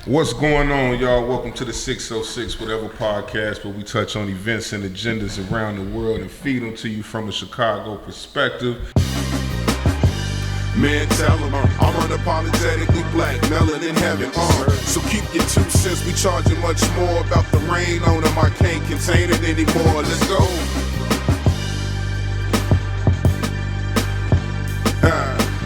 What's going on, y'all? Welcome to the 606 Whatever podcast, where we touch on events and agendas around the world and feed them to you from a Chicago perspective. Man, tell them I'm unapologetically black, melanin heaven. So keep your 2 cents. We charging much more about the rain on them. I can't contain it anymore. Let's go.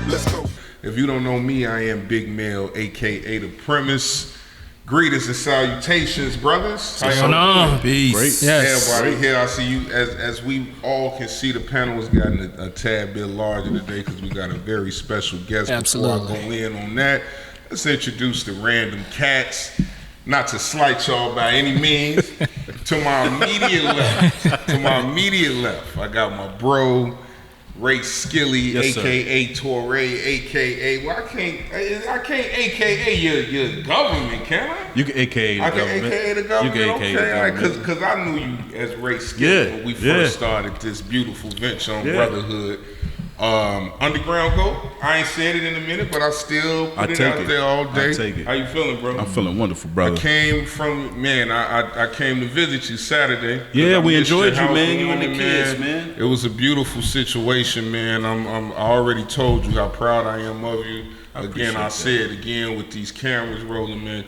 Let's go. If you don't know me, I am Big Mel, aka The Premise. Greetings and salutations, brothers. What's going on? Peace. Great. Yes. Everybody here, I see you. As we all can see, the panel has gotten a tad bit larger today because we got a very special guest. Absolutely. Before I go in on that, let's introduce the random cats. Not to slight y'all by any means. To my immediate left, I got my bro, Ray Skilly, yes, aka Torre, aka I can't aka your government, can I? You can AKA the government. I can AKA the government. You can AKA the government. Because I knew you as Ray Skilly when we first started this beautiful venture on brotherhood. Underground Go. I ain't said it in a minute, but I still put it out there all day. I take it. How you feeling, bro? I'm feeling wonderful, brother. I came to visit you Saturday. Yeah, we missed your enjoyed you, man. You and the housewarming, kids, man. It was a beautiful situation, man. I already told you how proud I am of you. Again, I say it again with these cameras rolling, man.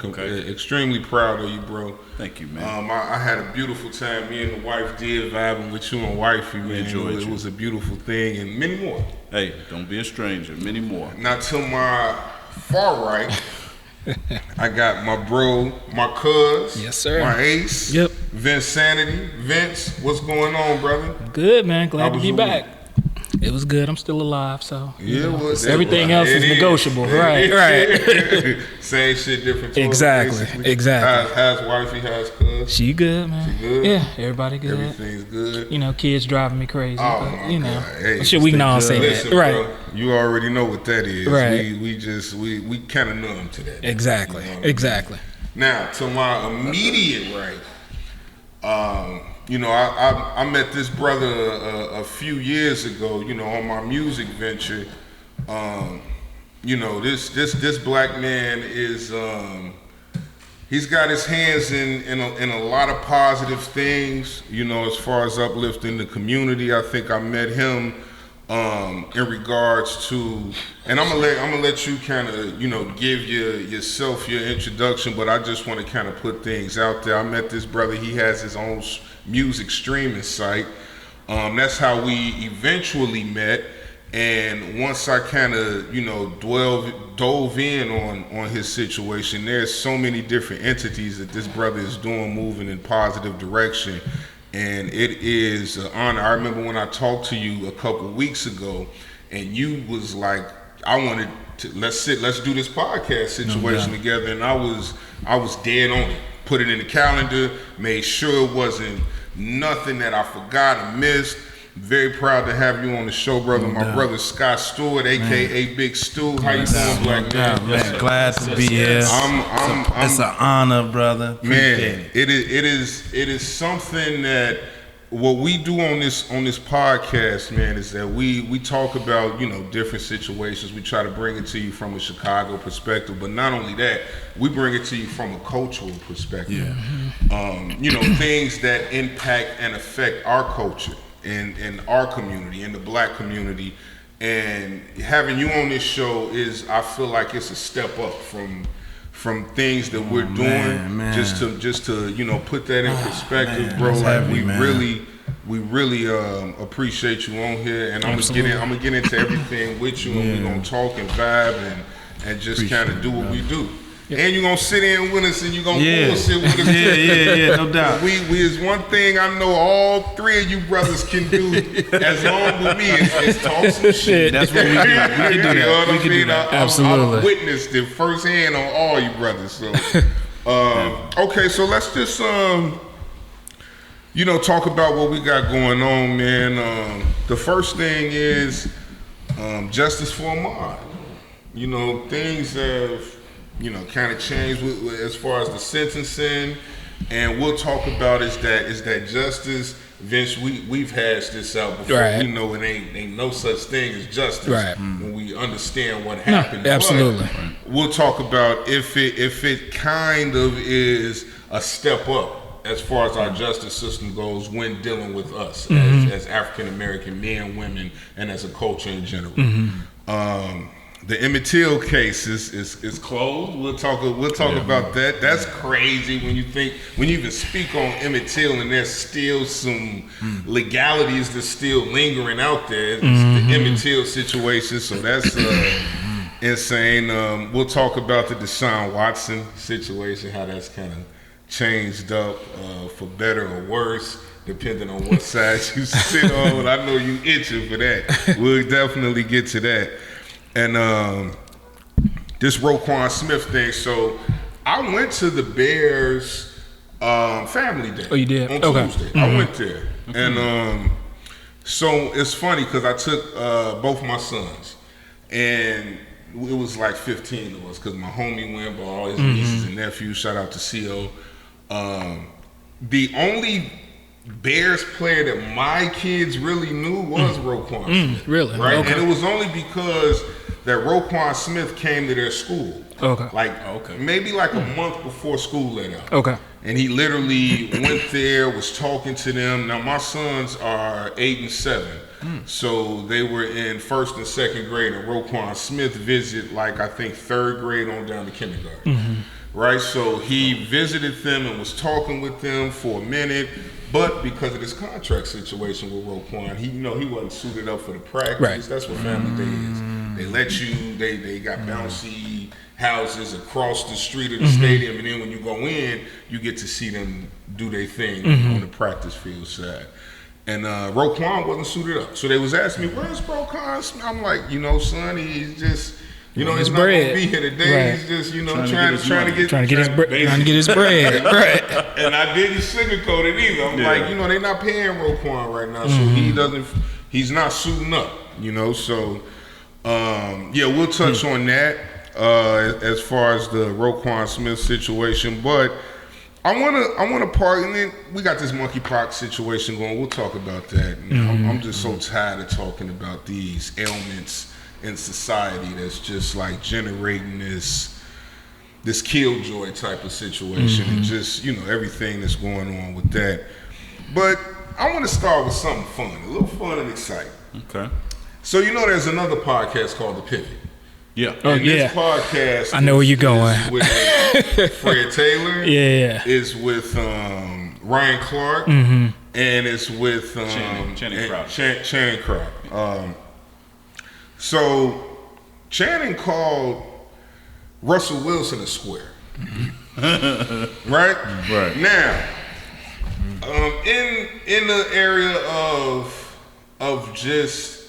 Extremely proud of you, bro. Thank you, man. I had a beautiful time. Me and the wife did vibing with you and wifey, man. It was a beautiful thing, and many more. Hey, don't be a stranger. Many more. Now to my far right, I got my bro, my cuz, Yes, sir. my ace, Yep. Vince Sanity. Vince, what's going on, brother? Good, man. Glad How to was be your back. It was good. I'm still alive, so everything else is negotiable. Right. Same shit, different. Exactly. How's wifey? How's cuz? She good, man. She good? Yeah, everybody good. Everything's good. You know, kids driving me crazy, Oh, but my you know, God. Hey, shit, we can all say Listen, that, right? Bro, you already know what that is. Right. We kind of numb to that. Exactly. You know Exactly. Now, to my immediate right, you know, I met this brother a few years ago, you know, on my music venture. You know, this black man is, he's got his hands in a lot of positive things, you know, as far as uplifting the community. I think I met him in regards to, and I'm gonna let you kind of, you know, give yourself your introduction, but I just want to kind of put things out there. I met this brother. He has his own music streaming site. That's how we eventually met. And once I kind of, you know, dove in on his situation, there's so many different entities that this brother is doing, moving in positive direction. And it is an honor. I remember when I talked to you a couple weeks ago, and you was like, I wanted to, let's do this podcast situation together. And I was dead on it. Put it in the calendar, made sure it wasn't nothing that I forgot or missed. Very proud to have you on the show, brother. My brother Scott Stewart, aka Big Stu. How you doing, black man? Man, glad to be here. It's an honor, brother. Man, it is something that what we do on this podcast, man, is that we talk about, you know, different situations. We try to bring it to you from a Chicago perspective, but not only that, we bring it to you from a cultural perspective. Yeah. You know, things that impact and affect our culture and our community, and the black community. And having you on this show is, I feel like it's a step up from things that we're doing, man. just to you know, put that in perspective, man, bro. Like we really appreciate you on here, and I'm gonna get into everything with you, and we're gonna talk and vibe and just kind of do what we do. And you're gonna sit in with us, and you're gonna bullshit with us. Yeah, no doubt. We is one thing I know all three of you brothers can do as long with me is talk some shit. That's what we do. We can do that. We can do that. Absolutely. I've witnessed it firsthand on all you brothers. So, okay, so let's just you know, talk about what we got going on, man. The first thing is justice for Ahmaud. You know, things have, you know, kind of changed as far as the sentencing, and we'll talk about is that justice Vince, we've hashed this out before. Right. We know it ain't no such thing as justice when we understand what happened. No, absolutely. But we'll talk about if it kind of is a step up as far as our justice system goes when dealing with us as African American men, women, and as a culture in general. The Emmett Till case is closed. We'll talk about that. That's crazy when you even speak on Emmett Till and there's still some legalities that's still lingering out there. It's the Emmett Till situation, so that's insane. We'll talk about the Deshaun Watson situation, how that's kind of changed up for better or worse, depending on what side you sit on. I know you itching for that. We'll definitely get to that. And this Roquan Smith thing. So I went to the Bears family day. Oh, you did? On Tuesday. I went there. And so it's funny because I took both my sons. And it was like 15 of us because my homie went, but all his nieces and nephews. Shout out to CO. The only Bears player that my kids really knew was Roquan Smith. Really? Right? Okay. And it was only because that Roquan Smith came to their school. Okay. Maybe like a month before school let out. Okay. And he literally went there, was talking to them. Now my sons are 8 and 7. So they were in 1st and 2nd grade, and Roquan Smith visited I think 3rd grade on down to kindergarten. Right? So he visited them and was talking with them for a minute. But because of this contract situation with Roquan, he wasn't suited up for the practice. Right. That's what family day is. They let you, they got bouncy houses across the street of the stadium, and then when you go in, you get to see them do their thing on the practice field side. And Roquan wasn't suited up. So they was asking me, where's Roquan? I'm like, son, he's just... he's not going to be here today. Right. He's just, trying to get his bread. Right. And I didn't sugarcoat it either. I'm like, they're not paying Roquan right now, so he's not suiting up, So, we'll touch on that as far as the Roquan Smith situation. But I want to part, and then we got this monkeypox situation going. We'll talk about that. I'm just so tired of talking about these ailments in society that's just generating this killjoy type of situation and just everything that's going on with that. But I want to start with something fun, a little fun and exciting. Okay. So there's another podcast called The Pivot. Yeah. This podcast I know where you're going. With Fred Taylor. Yeah. It's with Ryan Clark. And it's with Channing Crowder. So Channing called Russell Wilson a square. Right? Right. Now, in the area of just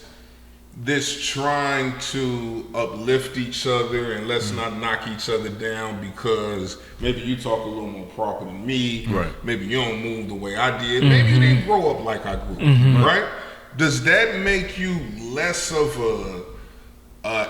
this trying to uplift each other and let's not knock each other down because maybe you talk a little more proper than me. Right. Maybe you don't move the way I did. Maybe you didn't grow up like I grew up. Right? Does that make you less of a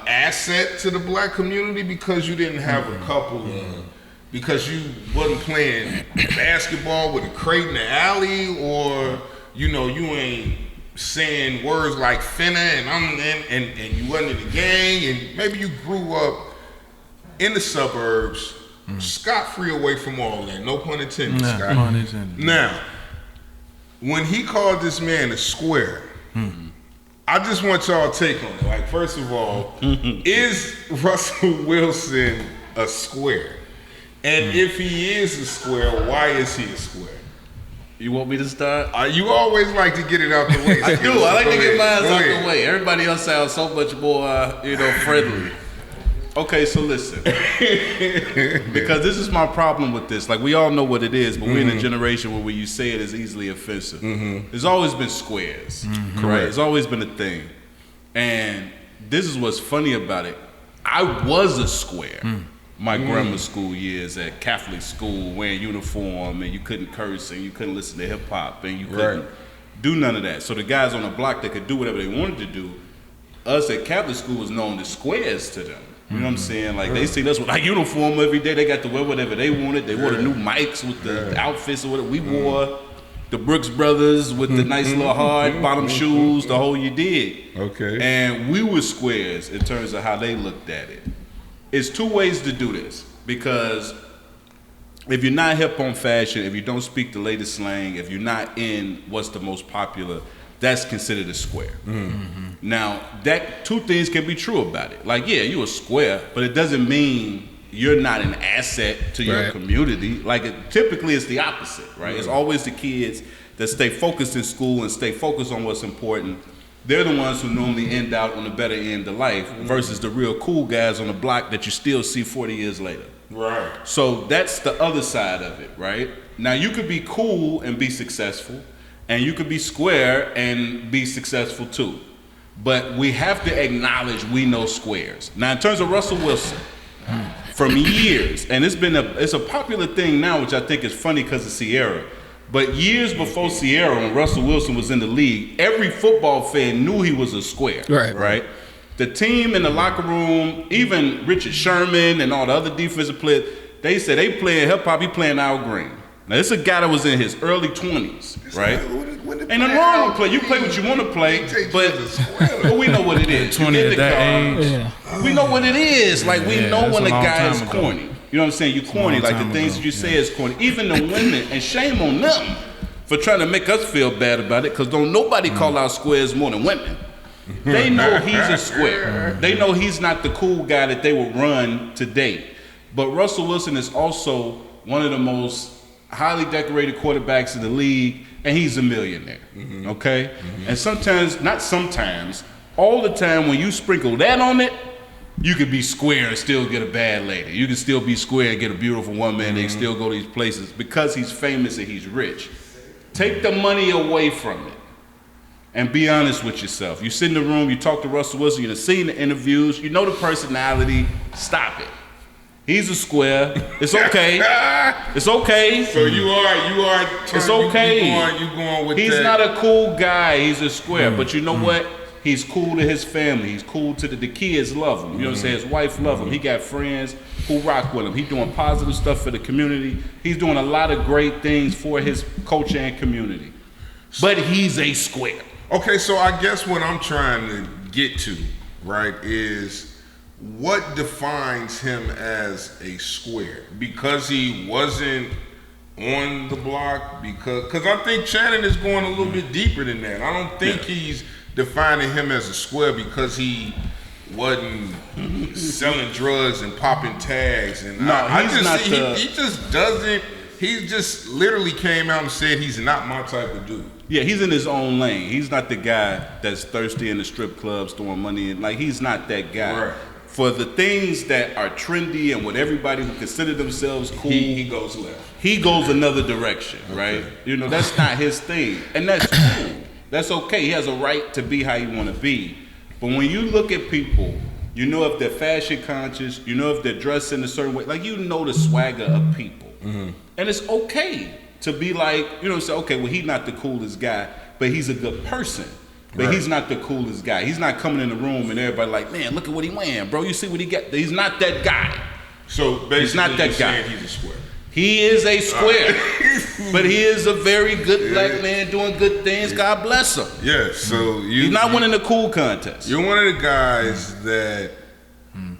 asset to the black community because you didn't have a couple of, because you wasn't playing basketball with a crate in the alley, or you ain't saying words like finna and you wasn't in the gang, and maybe you grew up in the suburbs scot-free away from all that. No pun intended, Scott. Pun intended. Now, when he called this man a square, I just want y'all to take on it. First of all, is Russell Wilson a square? And if he is a square, why is he a square? You want me to start? You always like to get it out the way. I do. I like to get mine out the way. Everybody else sounds so much more, friendly. Okay, so listen. Because this is my problem with this. We all know what it is, but we're in a generation where when you say it is easily offensive. There's always been squares, right? It's always been a thing. And this is what's funny about it. I was a square my grammar school years at Catholic school, wearing uniform, and you couldn't curse, and you couldn't listen to hip-hop, and you couldn't do none of that. So the guys on the block that could do whatever they wanted to do, us at Catholic school was known as squares to them. You know what I'm saying? They seen us with our uniform every day. They got to wear whatever they wanted. They wore the new mics with the outfits or whatever. We wore the Brooks Brothers with the nice little hard bottom shoes, the whole you did. Okay. And we were squares in terms of how they looked at it. It's two ways to do this, because if you're not hip on fashion, if you don't speak the latest slang, if you're not in what's the most popular, that's considered a square. Now, that two things can be true about it. Like, yeah, you're a square, but it doesn't mean you're not an asset to your community. Like, typically it's the opposite, right? It's always the kids that stay focused in school and stay focused on what's important. They're the ones who normally end out on the better end of life versus the real cool guys on the block that you still see 40 years later. Right. So that's the other side of it, right? Now, you could be cool and be successful, and you could be square and be successful too. But we have to acknowledge we know squares. Now, in terms of Russell Wilson, from years, and it's a popular thing now, which I think is funny because of Sierra. But years before Sierra, when Russell Wilson was in the league, every football fan knew he was a square. Right? The team in the locker room, even Richard Sherman and all the other defensive players, they said they playing hip hop, he playing Al Green. Now, this is a guy that was in his early 20s, right? Ain't nothing wrong with play. You play what you want to play, but we know what it is. 20 at that age. We know what it is. Like, we know when a guy is corny. You know what I'm saying? You corny. Like, the things that you say is corny. Even the women, and shame on them for trying to make us feel bad about it, because don't nobody call out squares more than women. They know he's a square. They know he's not the cool guy that they would run today. But Russell Wilson is also one of the most highly decorated quarterbacks in the league, and he's a millionaire, okay? And sometimes, not sometimes, all the time when you sprinkle that on it, you could be square and still get a bad lady. You can still be square and get a beautiful woman, and they still go to these places because he's famous and he's rich. Take the money away from it and be honest with yourself. You sit in the room, you talk to Russell Wilson, you've seen the interviews, you know the personality, stop it. He's a square. It's okay. It's okay. So you are. It's okay. You going with He's that. not a cool guy. He's a square. But you know what? He's cool to his family. He's cool to the kids love him. You know what I'm saying? His wife love him. He got friends who rock with him. He's doing positive stuff for the community. He's doing a lot of great things for his culture and community. But he's a square. Okay, so I guess what I'm trying to get to, right, is what defines him as a square? Because he wasn't on the block? Because I think Shannon is going a little bit deeper than that. I don't think he's defining him as a square because he wasn't selling drugs and popping tags. And no, he just doesn't. He just literally came out and said he's not my type of dude. Yeah, he's in his own lane. He's not the guy that's thirsty in the strip clubs throwing money in. Like, he's not that guy. Right. For the things that are trendy and what everybody who consider themselves cool, he goes left. He goes another direction, right? You know, that's not his thing. And that's cool. That's okay. He has a right to be how he want to be. But when you look at people, you know if they're fashion conscious, you know if they're dressed in a certain way, like, you know the swagger of people. And it's okay to be like, you know, say, okay, well, he's not the coolest guy, but he's a good person. But he's not the coolest guy. He's not coming in the room and everybody like, man, look at what he wearing, bro. You see what he got? He's not that guy. So basically, he's not that guy. He's a square. He is a square, but he is a very good black man doing good things. God bless him. Yeah. So he's not winning the cool contest. You're one of the guys that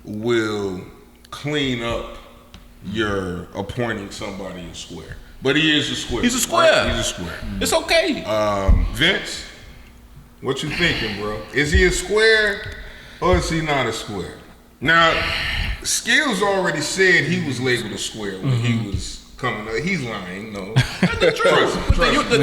will clean up your appointing somebody a square. But he is a square. He's a square. Right? He's a square. It's okay. Vince, what you thinking, bro? Is he a square or is he not a square? Now, Skills already said he was labeled a square when he was coming up. He's lying, no. That's the truth. The uniforms, the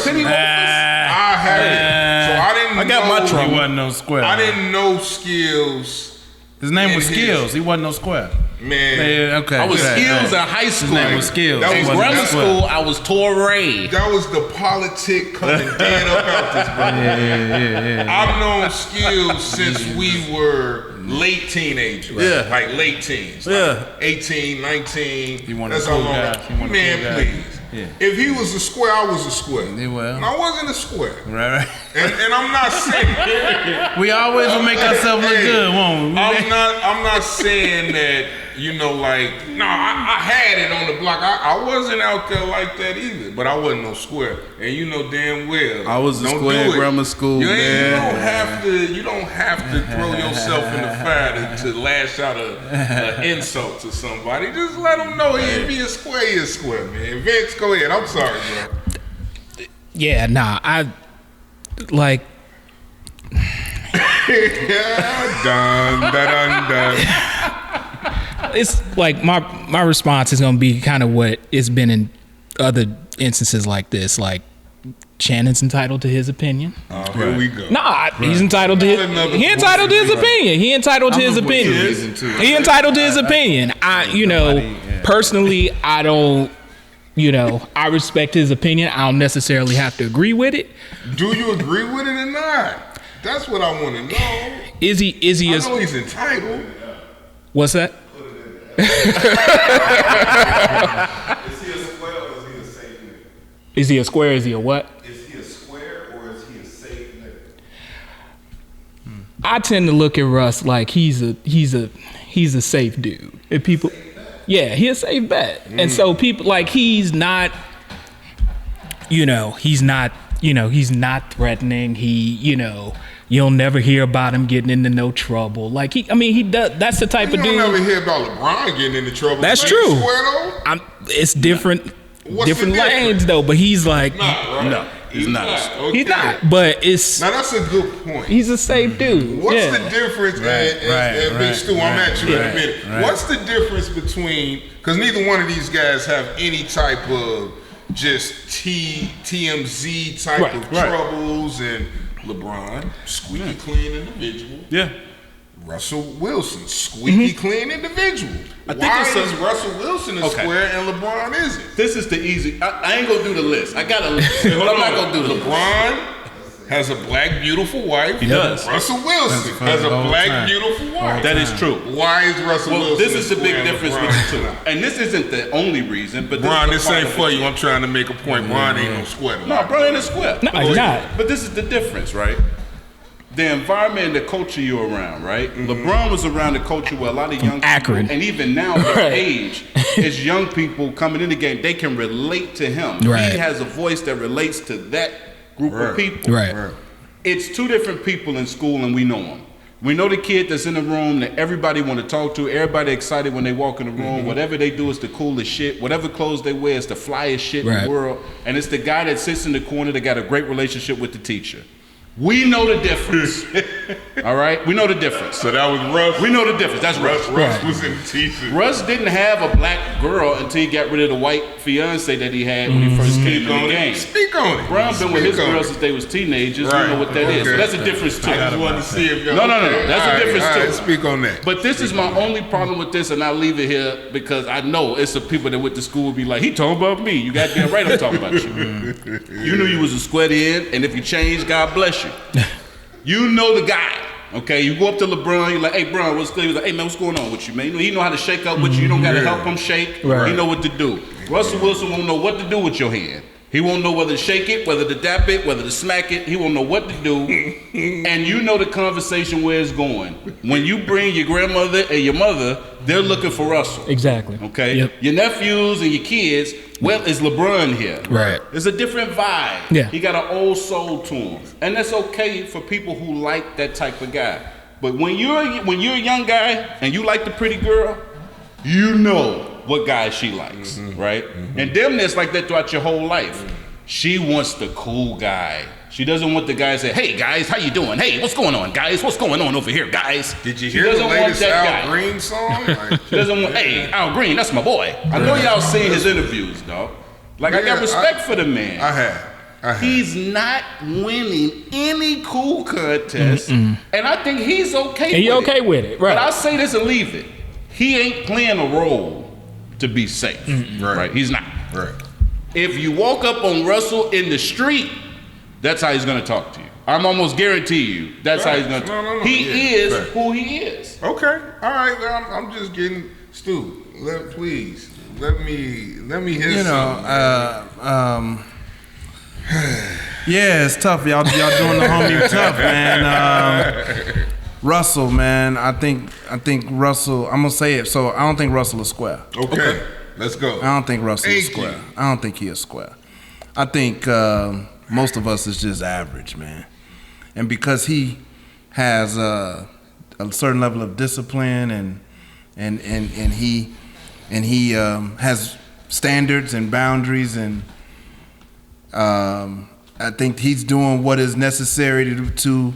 penny loafers. I had it. So I didn't I got my trouble. He wasn't no square. I didn't know Skills. His name was Skills. He wasn't no square. Man, okay. I was Skills in high school. His name was Skills. That In was grammar school, I was Torre. That was the politic coming dead up out this, bro. I've known Skills since we were late teenagers. Yeah. Like late teens. Like 18, 19. He wanted That's a cool how long. guy. Man, please. Yeah. If he was a square, I was a square. Yeah, well. And I wasn't a square. Right. And I'm not saying We always will make ourselves look good, won't we? I'm not saying that you know, like, no, I had it on the block. I wasn't out there like that either, but I wasn't no square. And you know damn well, I was a square in grammar school, man. You don't have to throw yourself in the fire to lash out an insult to somebody. Just let them know if he a square, he a square, man. Vince, go ahead. I'm sorry, bro. Yeah, nah, I like. dun. It's like my response is gonna be kind of what it's been in other instances like this. Like, Shannon's entitled to his opinion. Here we go. Nah, he's entitled to his opinion. He entitled to his opinion. He entitled to his opinion. Personally, I don't. I respect his opinion. I don't necessarily have to agree with it. Do you agree with it or not? That's what I want to know. Is he? I know he's entitled. What's that? Is he a square or is he a safe nigga? Is he a square? Is he a what? Is he a square or is he a safe nigga? I tend to look at Russ like he's a safe dude. If people, yeah, he's a safe bet. And so people like he's not threatening. You'll never hear about him getting into no trouble. Like he does. That's the type of dude. You don't never hear about LeBron getting into trouble. That's true. It's different lanes though. But he's like, no, he's not. Okay. He's not. But it's now that's a good point. He's a safe dude. What's the difference? And Big Stu, I'm at you in a minute. What's the difference between? Because neither one of these guys have any type of just TMZ type of troubles, and LeBron, squeaky clean individual. Yeah. Russell Wilson, squeaky clean individual. Why is Russell Wilson a square and LeBron isn't? This is the easy. I ain't gonna do the list. I got a list, but I'm not gonna do the list. LeBron has a black, beautiful wife. He does. Russell Wilson has a black, beautiful wife. That is true. Why is Russell Wilson? This is the big difference with the two. And this isn't the only reason, but Bron, this ain't for you. I'm trying to make a point. Bron ain't no square. No, Bron ain't a square. No, he's not. But this is the difference, right? The environment and the culture you're around, right? LeBron was around the culture where a lot of young people, and even now his age, is young people coming in the game, they can relate to him. Right. He has a voice that relates to that group of people. Right. It's two different people in school, and we know them. We know the kid that's in the room that everybody want to talk to. Everybody excited when they walk in the room. Whatever they do is the coolest shit. Whatever clothes they wear is the flyest shit in the world. And it's the guy that sits in the corner that got a great relationship with the teacher. We know the difference. All right? We know the difference. So that was Russ? We know the difference. That's Russ. Russ was in the teacher. Russ didn't have a black girl until he got rid of the white fiance that he had when he first came in the game. Speak on it. Bron been with his girl since they was teenagers. You know what that is. So that's a difference too. I just wanted to see if y'all... No. That's a difference too. Right, speak on that. But this is my only problem with this, and I'll leave it here because I know it's the people that went to school will be like, he talking about me. You got to be right, I'm talking about you. You knew you was a square in, and if you changed, God bless you. You know the guy, okay? You go up to LeBron, you're like, hey, Bron, what's good? He's like, hey, man, what's going on with you, man? He know how to shake up with you. You don't got to help him shake. Right. He know what to do. Russell Wilson won't know what to do with your hand. He won't know whether to shake it, whether to dap it, whether to smack it. He won't know what to do. And you know the conversation where it's going. When you bring your grandmother and your mother, they're looking for Russell. Exactly. Okay? Yep. Your nephews and your kids, well, is LeBron here? Right. It's a different vibe. Yeah. He got an old soul to him. And that's okay for people who like that type of guy. But when you're a young guy and you like the pretty girl, you know what guy she likes, right? And damn near it's like that throughout your whole life. She wants the cool guy. She doesn't want the guy to say, hey guys, how you doing? Hey, what's going on, guys? What's going on over here, guys? Did you hear the latest Al Green song? She doesn't want, hey, Al Green, that's my boy. I know y'all seen his interviews, dog. Like, I got respect for the man. I have. He's not winning any cool contest, and I think he's okay And you're okay with it, right? But I'll say this and leave it. He ain't playing a role to be safe, right? He's not. Right. If you walk up on Russell in the street, that's how he's gonna talk to you. I'm almost guarantee you that's how he's gonna talk. No, he is who he is. Okay. All right. I'm just getting Stu. Please let me hear. You know, yeah, it's tough. Y'all doing the homie tough, man. Russell, man, I think Russell. I'm gonna say it. So I don't think Russell is square. Okay. Let's go. I don't think Russell is square. I don't think he is square. I think most of us is just average, man. And because he has a certain level of discipline and he has standards and boundaries, and I think he's doing what is necessary to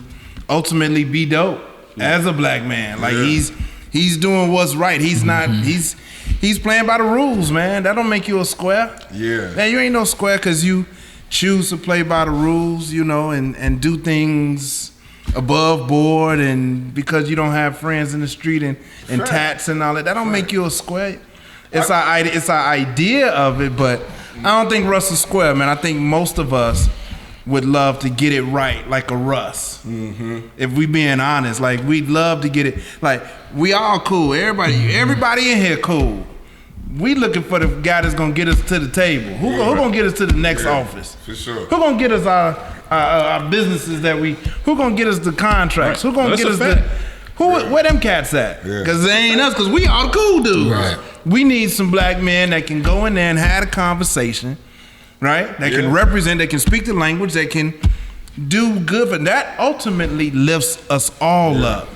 ultimately be dope as a black man. Like he's doing what's right. He's not he's playing by the rules, man. That don't make you a square. Yeah. Man, you ain't no square because you choose to play by the rules, you know, and do things above board, and because you don't have friends in the street and tats and all that. That don't make you a square. It's our idea of it, but I don't think Russ is square, man. I think most of us would love to get it right, like a Russ. Mm-hmm. If we being honest, like we'd love to get it. Like we all cool. Everybody in here cool. We looking for the guy that's gonna get us to the table. Who gonna get us to the next office? For sure. Who gonna get us our businesses that we? Who gonna get us the contracts? Who gonna get us where them cats at? Because they ain't us. Because we all cool dudes. Right. We need some black men that can go in there and have a conversation. Right? That can represent, that can speak the language, that can do good, and that ultimately lifts us all up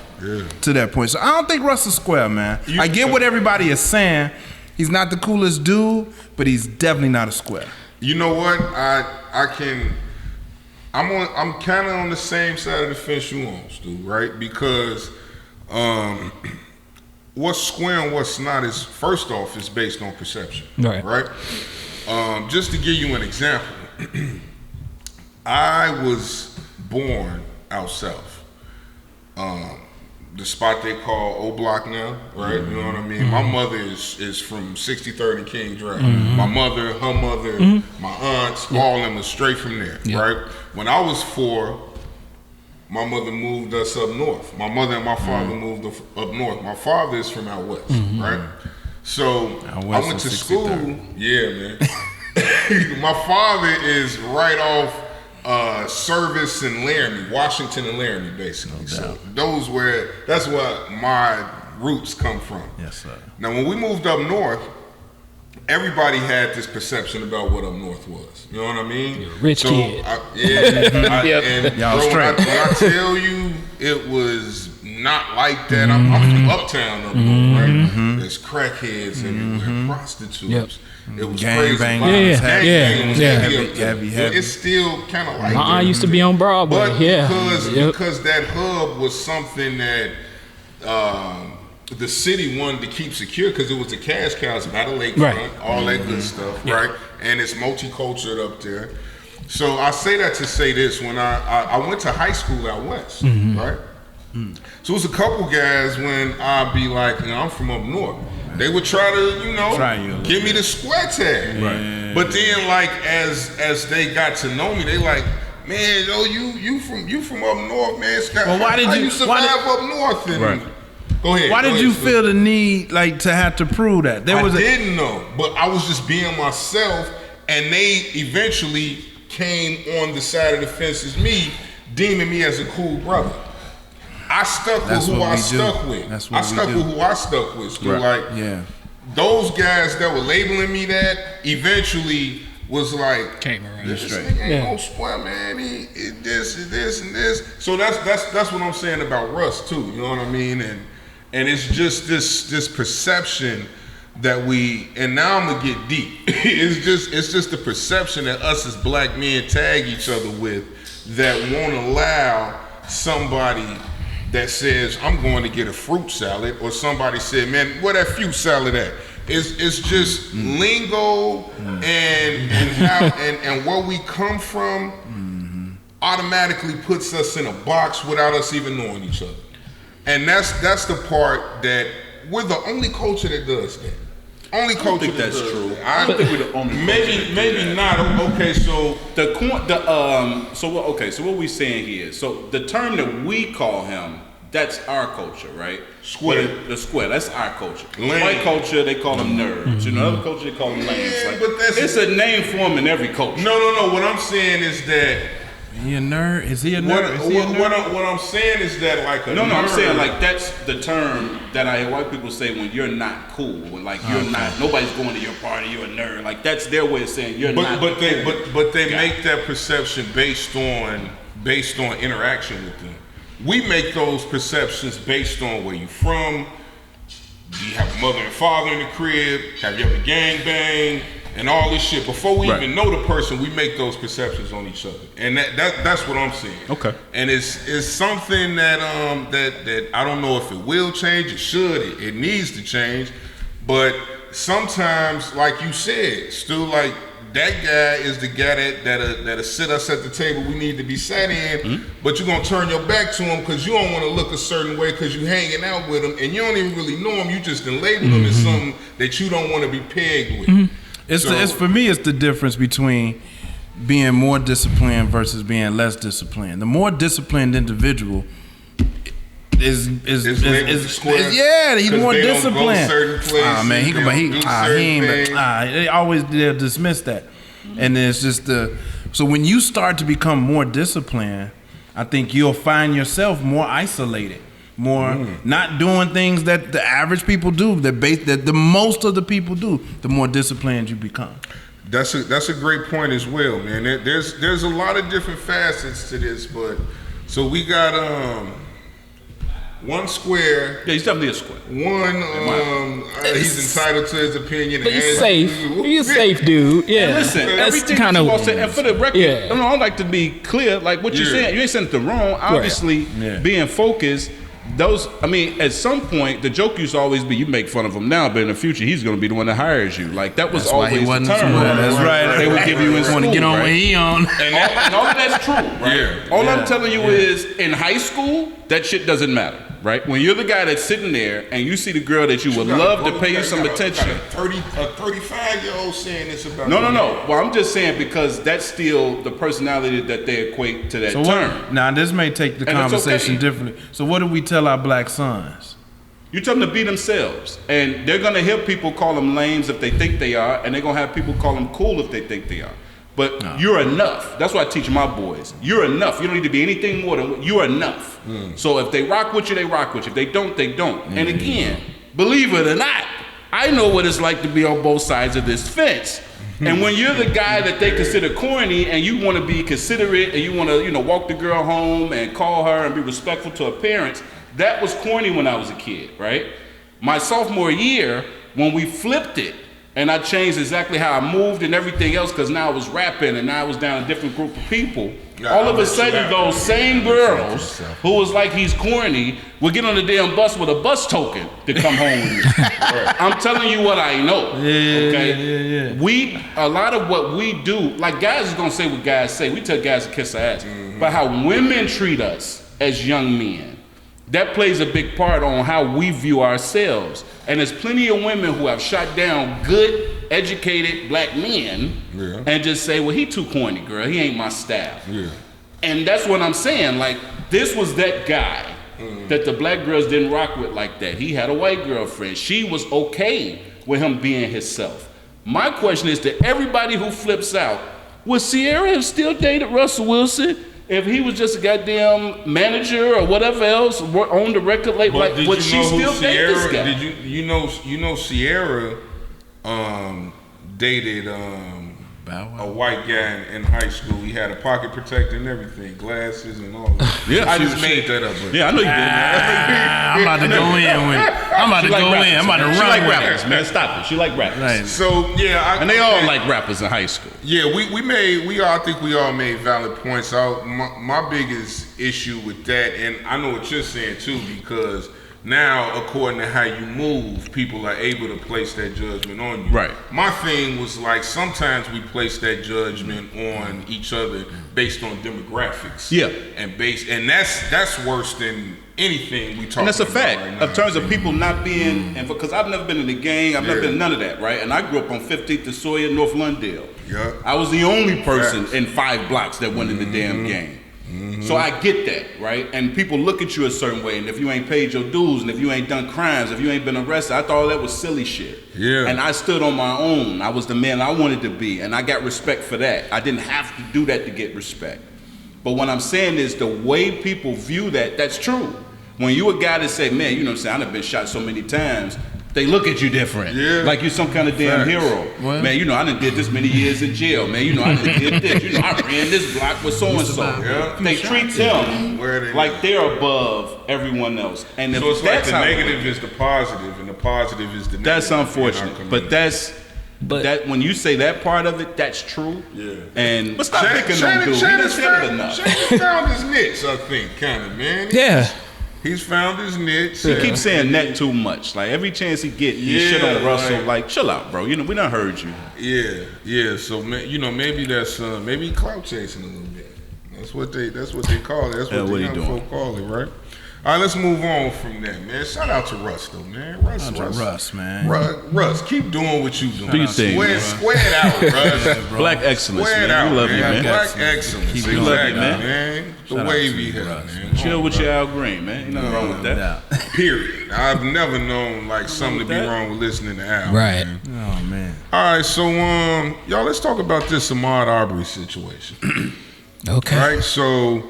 to that point. So I don't think Russell Square, man. I get what everybody is saying. He's not the coolest dude, but he's definitely not a square. You know what? I'm kind of on the same side of the fence you on, Stu, right? Because what's square and what's not is, first off, is based on perception. Right? Just to give you an example, I was born out south. The spot they call O Block now, right? You know what I mean? My mother is from 63rd and King Drive. My mother, her mother, my aunts, all of them are straight from there, right? When I was 4, my mother moved us up north. My mother and my father moved up north. My father is from out west, right? So I went to school. Yeah, man. My father is right off Service and Laramie, Washington and Laramie, basically. So that's where my roots come from. Yes, sir. Now, when we moved up north, everybody had this perception about what up north was. You know what I mean? You're a rich kid. And when I tell you, it was not like that. I'm from uptown up north, right? There's crackheads everywhere, prostitutes. It was crazy. Heavy. It's still kind of like my aunt used to be on Broadway. But because that hub was something that the city wanted to keep secure, because it was the cash cows by the lakefront, all that good stuff, right? And it's multicultural up there. So I say that to say this: when I went to high school out west, right? So it was a couple guys when I'd be like, I'm from up north. They would try to, give me the square tag. Right. But then, like, as they got to know me, they like, man, yo, you from up north, man. Scott, well, why did you survive up north? And go ahead. Why did you feel the need, like, to have to prove that? I didn't know, but I was just being myself, and they eventually came on the side of the fence as me, deeming me as a cool brother. I stuck with who I stuck with. I stuck with who I stuck with. So those guys that were labeling me that eventually was like, came around. This nigga ain't no square, man. He this and this. So that's what I'm saying about Russ too. You know what I mean? And it's just this perception that and now I'm gonna get deep. It's just the perception that us as black men tag each other with, that won't allow somebody that says, I'm going to get a fruit salad, or somebody said, man, where that fruit salad at? It's just lingo and where we come from automatically puts us in a box without us even knowing each other. And that's the part that we're the only culture that does that. Only culture. I think that's true. I think we're the only. Maybe not. Okay, so so what we saying here? So the term that we call him, that's our culture, right? Square. The square. That's our culture. Lame. White culture, they call them nerds. You know, other culture they call them lames. Like, but it's a name for them in every culture. No. What I'm saying is that He a nerd? Is he a nerd? What I'm saying is that like a No, nerd, I'm saying like that's the term that I hear white people say when you're not cool. When like you're not, nobody's going to your party, you're a nerd. Like that's their way of saying you're not. But they make that perception based on interaction with them. We make those perceptions based on where you from. Do you have a mother and father in the crib? Have you ever gang banged? And all this shit. Before we even know the person, we make those perceptions on each other. And that's what I'm saying. Okay. And it's something that I don't know if it will change. It should. It needs to change. But sometimes, like you said, Stu, like that guy is the guy that'll sit us at the table we need to be sat in, but you're gonna turn your back to him because you don't want to look a certain way because you hanging out with him and you don't even really know him. You just done labeled him as something that you don't want to be pegged with. It's for me. It's the difference between being more disciplined versus being less disciplined. The more disciplined individual is yeah, he's more disciplined. They always they'll dismiss that, and it's just so when you start to become more disciplined, I think you'll find yourself more isolated. More not doing things that the average people do, that the most of the people do, the more disciplined you become. That's a great point as well, man. There's a lot of different facets to this, but so we got one square. Yeah, he's definitely a square. He's entitled to his opinion. But he's safe. He's a safe dude. Yeah. And listen, everything kind of. And for the record, I like to be clear. Like what you're saying, you ain't saying anything wrong. Obviously, being focused. At some point, the joke used to always be, you make fun of him now, but in the future, he's going to be the one that hires you. Like, that was always the term. That's right. They would give you in school, to get on where he on. And all of that's true, right? All I'm telling you is, in high school, that shit doesn't matter, right? When you're the guy that's sitting there, and you see the girl that you would love to pay you some attention. A 35-year-old saying this about No. Well, I'm just saying because that's still the personality that they equate to that term. Now, this may take the conversation differently. So what do we tell our black sons? You tell them to be themselves, and they're gonna hear people call them lames if they think they are, and they're gonna have people call them cool if they think they are. But you're enough. That's what I teach my boys. You're enough. You don't need to be anything more than you're enough. So if they rock with you, they rock with you. If they don't, they don't. And again, believe it or not, I know what it's like to be on both sides of this fence. And when you're the guy that they consider corny and you want to be considerate and you want to, walk the girl home and call her and be respectful to her parents, that was corny when I was a kid, right? My sophomore year, when we flipped it, and I changed exactly how I moved and everything else because now I was rapping and now I was down a different group of people. All of a sudden, those same girls who was like he's corny would get on the damn bus with a bus token to come home with me. I'm telling you what I know. A lot of what we do, like guys is gonna say what guys say. We tell guys to kiss our ass, but how women treat us as young men, that plays a big part on how we view ourselves. And there's plenty of women who have shot down good, educated black men and just say, well, he too corny, girl. He ain't my style. And that's what I'm saying. Like, this was that guy that the black girls didn't rock with like that. He had a white girlfriend. She was okay with him being himself. My question is to everybody who flips out, would Sierra have still dated Russell Wilson if he was just a goddamn manager or whatever else, owned the record label? Like, would she still date this guy? Did you know Sierra dated a white guy in high school. He had a pocket protector and everything, glasses and all that. Yeah, I just made that up. Yeah, I know you did. I'm about to go in with it. I'm about to go in. I'm about to run. She like rappers, man. Stop it. She like rappers. Right. So yeah, and they all like rappers in high school. Yeah, I think we all made valid points out. My biggest issue with that, and I know what you're saying too, because now, according to how you move, people are able to place that judgment on you. Right. My thing was like sometimes we place that judgment on each other based on demographics. Yeah. And that's worse than anything we talk about. And that's a fact. Right now. In terms of people not being, and because I've never been in the gang, I've never been none of that, right? And I grew up on 15th and Sawyer, North Lundale. Yeah. I was the only person in 5 blocks that went in the damn gang. Mm-hmm. So I get that, right? And people look at you a certain way, and if you ain't paid your dues, and if you ain't done crimes, if you ain't been arrested, I thought all that was silly shit. Yeah. And I stood on my own. I was the man I wanted to be, and I got respect for that. I didn't have to do that to get respect. But what I'm saying is the way people view that, that's true. When you a guy that say, man, you know what I'm saying, I've been shot so many times, they look at you different. Yeah. Like you're some kind of damn hero. Well, man, you know, I done did this many years in jail. Man, you know, I done did this. You know, I ran this block with so-and-so. Yeah. They treat them Where like they're above everyone else. And So it's like that's the how negative is the positive, and the positive is the negative. that's in our unfortunate. community. But that when you say that part of it, that's true. Yeah. And but stop picking on dude. He done said it enough. Shannon found his niche, I think, kind of, man. Yeah. He's found his niche. He keeps saying that too much. Like every chance he get, he shit on Russell. Like, chill out, bro. You know, we done heard you. Yeah. So you know, maybe that's maybe he clout chasing a little bit. That's what they call it. That's what the what he young doing? folk call it, right? All right, let's move on from that, man. Shout out to Russ, though, man. Russ, man. Russ, keep doing what you doing. Do your thing, man. Square it out, Russ. Black excellence, Square it man. out, We love you, man. Black excellence. Keep Exactly, doing it, man. The Shout out wavy to hair, Russ, man. Chill with your Al Green, man. Ain't nothing wrong with that. Period. I've never known like something to be wrong with listening to Al. Right. Man. Oh man. All right, so y'all, let's talk about this Ahmaud Arbery situation. Okay. Right, so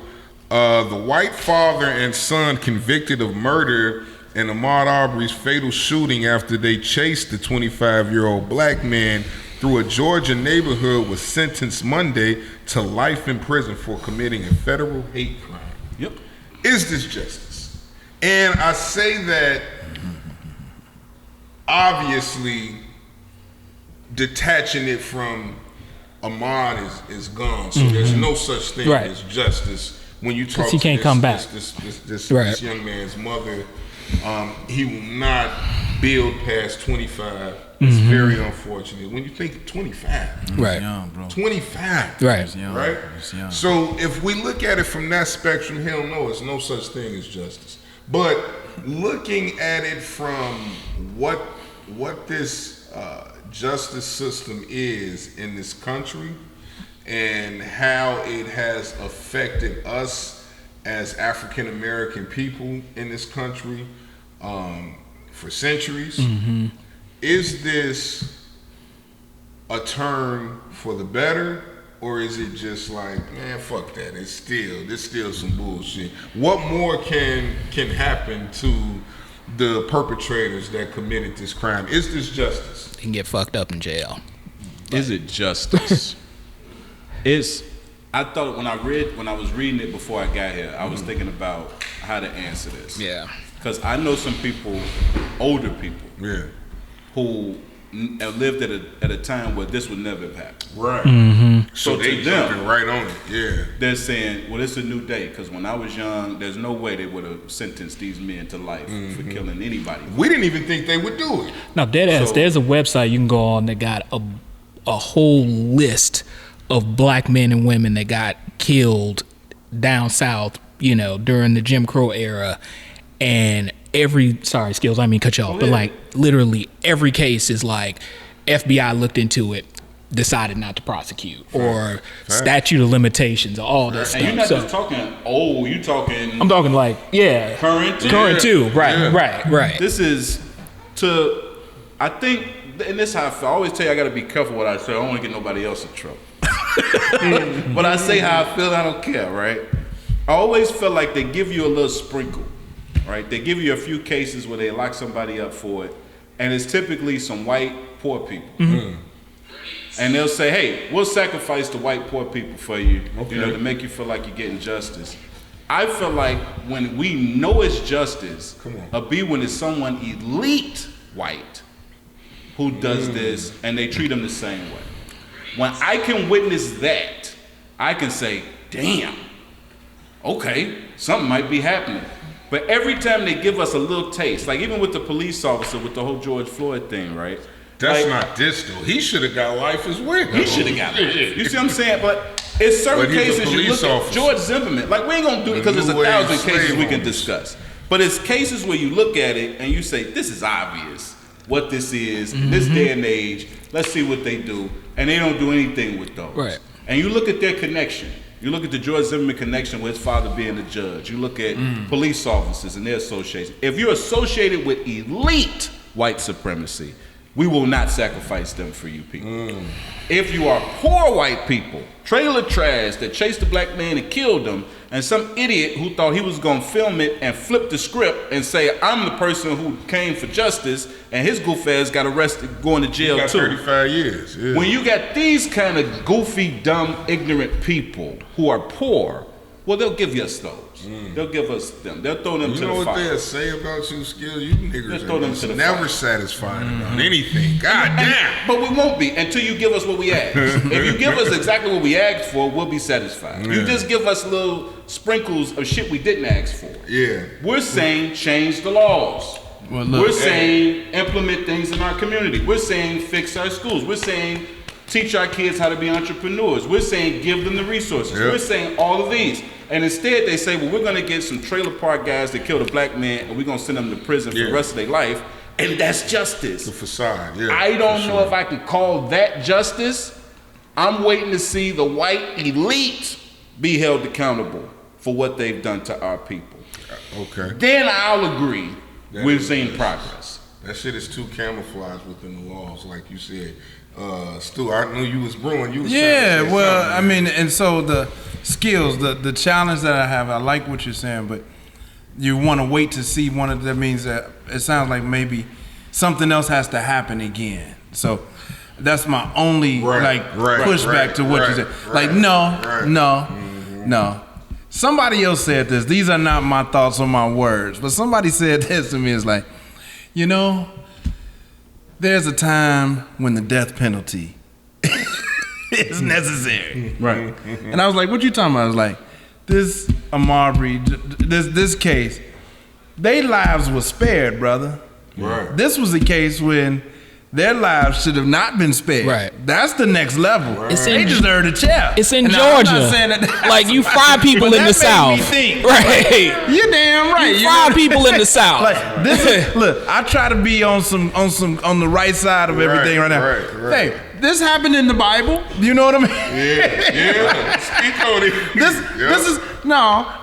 the white father and son convicted of murder in Ahmaud Arbery's fatal shooting after they chased the 25-year-old black man through a Georgia neighborhood was sentenced Monday to life in prison for committing a federal hate crime. Yep. Is this justice? And I say that obviously detaching it from Ahmaud is gone, so there's no such thing Right. as justice. When you talk he to can't this, come back. this Right. young man's mother, he will not build past 25. It's very unfortunate. When you think 25, Right. Young, bro. 25, Right. He's young. right? He's young. So if we look at it from that spectrum, hell no, it's no such thing as justice. But looking at it from what this justice system is in this country and how it has affected us as African American people in this country for centuries, is this a turn for the better, or is it just like, man, fuck that? It's still some bullshit. What more can happen to the perpetrators that committed this crime? Is this justice? He can get fucked up in jail. Is it justice? I thought when I was reading it before I got here, I was thinking about how to answer this. Yeah. Because I know some people, older people, Yeah. who have lived at a time where this would never have happened. Right. So So they to them, jumping right on it. Yeah. they're saying, well, it's a new day, because when I was young, there's no way they would have sentenced these men to life for killing anybody. We didn't even think they would do it. Now, deadass, So- there's a website you can go on that got a whole list of black men and women that got killed down south, you know, during the Jim Crow era. And sorry, Skills, I mean cut you off, but like literally every case is like FBI looked into it, decided not to prosecute, or statute of limitations, or all that stuff. And you're not So, just talking old, you're talking I'm talking like, yeah, current. current too, right, right. This is I think, and this is how I feel. I always tell you I got to be careful what I say. I don't want to get nobody else in trouble. But I say how I feel, I don't care, right? I always feel like they give you a little sprinkle, right? They give you a few cases where they lock somebody up for it, and it's typically some white poor people. And they'll say, hey, we'll sacrifice the white poor people for you, you know, to make you feel like you're getting justice. I feel like when we know it's justice, when it's someone elite white who does this and they treat them the same way. When I can witness that, I can say, damn, okay, something might be happening. But every time they give us a little taste, like even with the police officer with the whole George Floyd thing, right? That's Like, not this though. He should have got life as well. he should have got it. You see what I'm saying? But it's certain But he's a cases you police look at. officer. George Zimmerman, like we ain't gonna do it because there's new a wave thousand cases slave we can owners. discuss. But it's cases where you look at it and you say, this is obvious what this is in this day and age. Let's see what they do. And they don't do anything with those. Right. And you look at their connection. You look at the George Zimmerman connection with his father being a judge. You look at police officers and their association. If you're associated with elite white supremacy, we will not sacrifice them for you people. If you are poor white people, trailer trash that chased the black man and killed him, and some idiot who thought he was gonna film it and flip the script and say, I'm the person who came for justice, and his goof ass got arrested, going to jail got too. 35 years. Yeah. When you got these kind of goofy, dumb, ignorant people who are poor, well, they'll give us those. They'll give us them. They'll throw them to the fire. You know what they'll say about you, Skill? You niggas throw them to the never fire. satisfied about anything. God damn. But we won't be until you give us what we ask. If you give us exactly what we asked for, we'll be satisfied. You just give us little sprinkles of shit we didn't ask for. Yeah. We're saying change the laws. Well, look, We're saying implement things in our community. We're saying fix our schools. We're saying teach our kids how to be entrepreneurs. We're saying give them the resources. Yep. We're saying all of these. And instead they say, well, we're going to get some trailer park guys that killed a black man and we're going to send them to prison for the rest of their life. And that's justice. The facade, yeah. I don't know if I can call that justice. I'm waiting to see the white elite be held accountable for what they've done to our people. Okay. Then I'll agree That we've is seen justice. progress. That shit is too camouflaged within the laws, like you said. Stu, I knew you was brewing. You was trying to say well, something, I man. mean, and so the skills, the challenge that I have, I like what you're saying, but you want to wait to see one of that means that it sounds like maybe something else has to happen again. So that's my only pushback to what you said. Like, no. Somebody else said this. These are not my thoughts or my words, but somebody said this to me. It's like, you know, there's a time when the death penalty is necessary. Right. And I was like, what you talking about? I was like, this Amari, this case, their lives were spared, brother. Right. This was a case when their lives should have not been spared. Right. That's the next level. Right. It's They in- deserve a chair. It's in And now, I'm Georgia. not saying that Like, you fry people But in the that made me South. think. Right. You're damn right. You fry people in the South. Like this is, look, I try to be on the right side of everything right now. right. Hey, this happened in the Bible. You know what I mean? Yeah. Speak on it.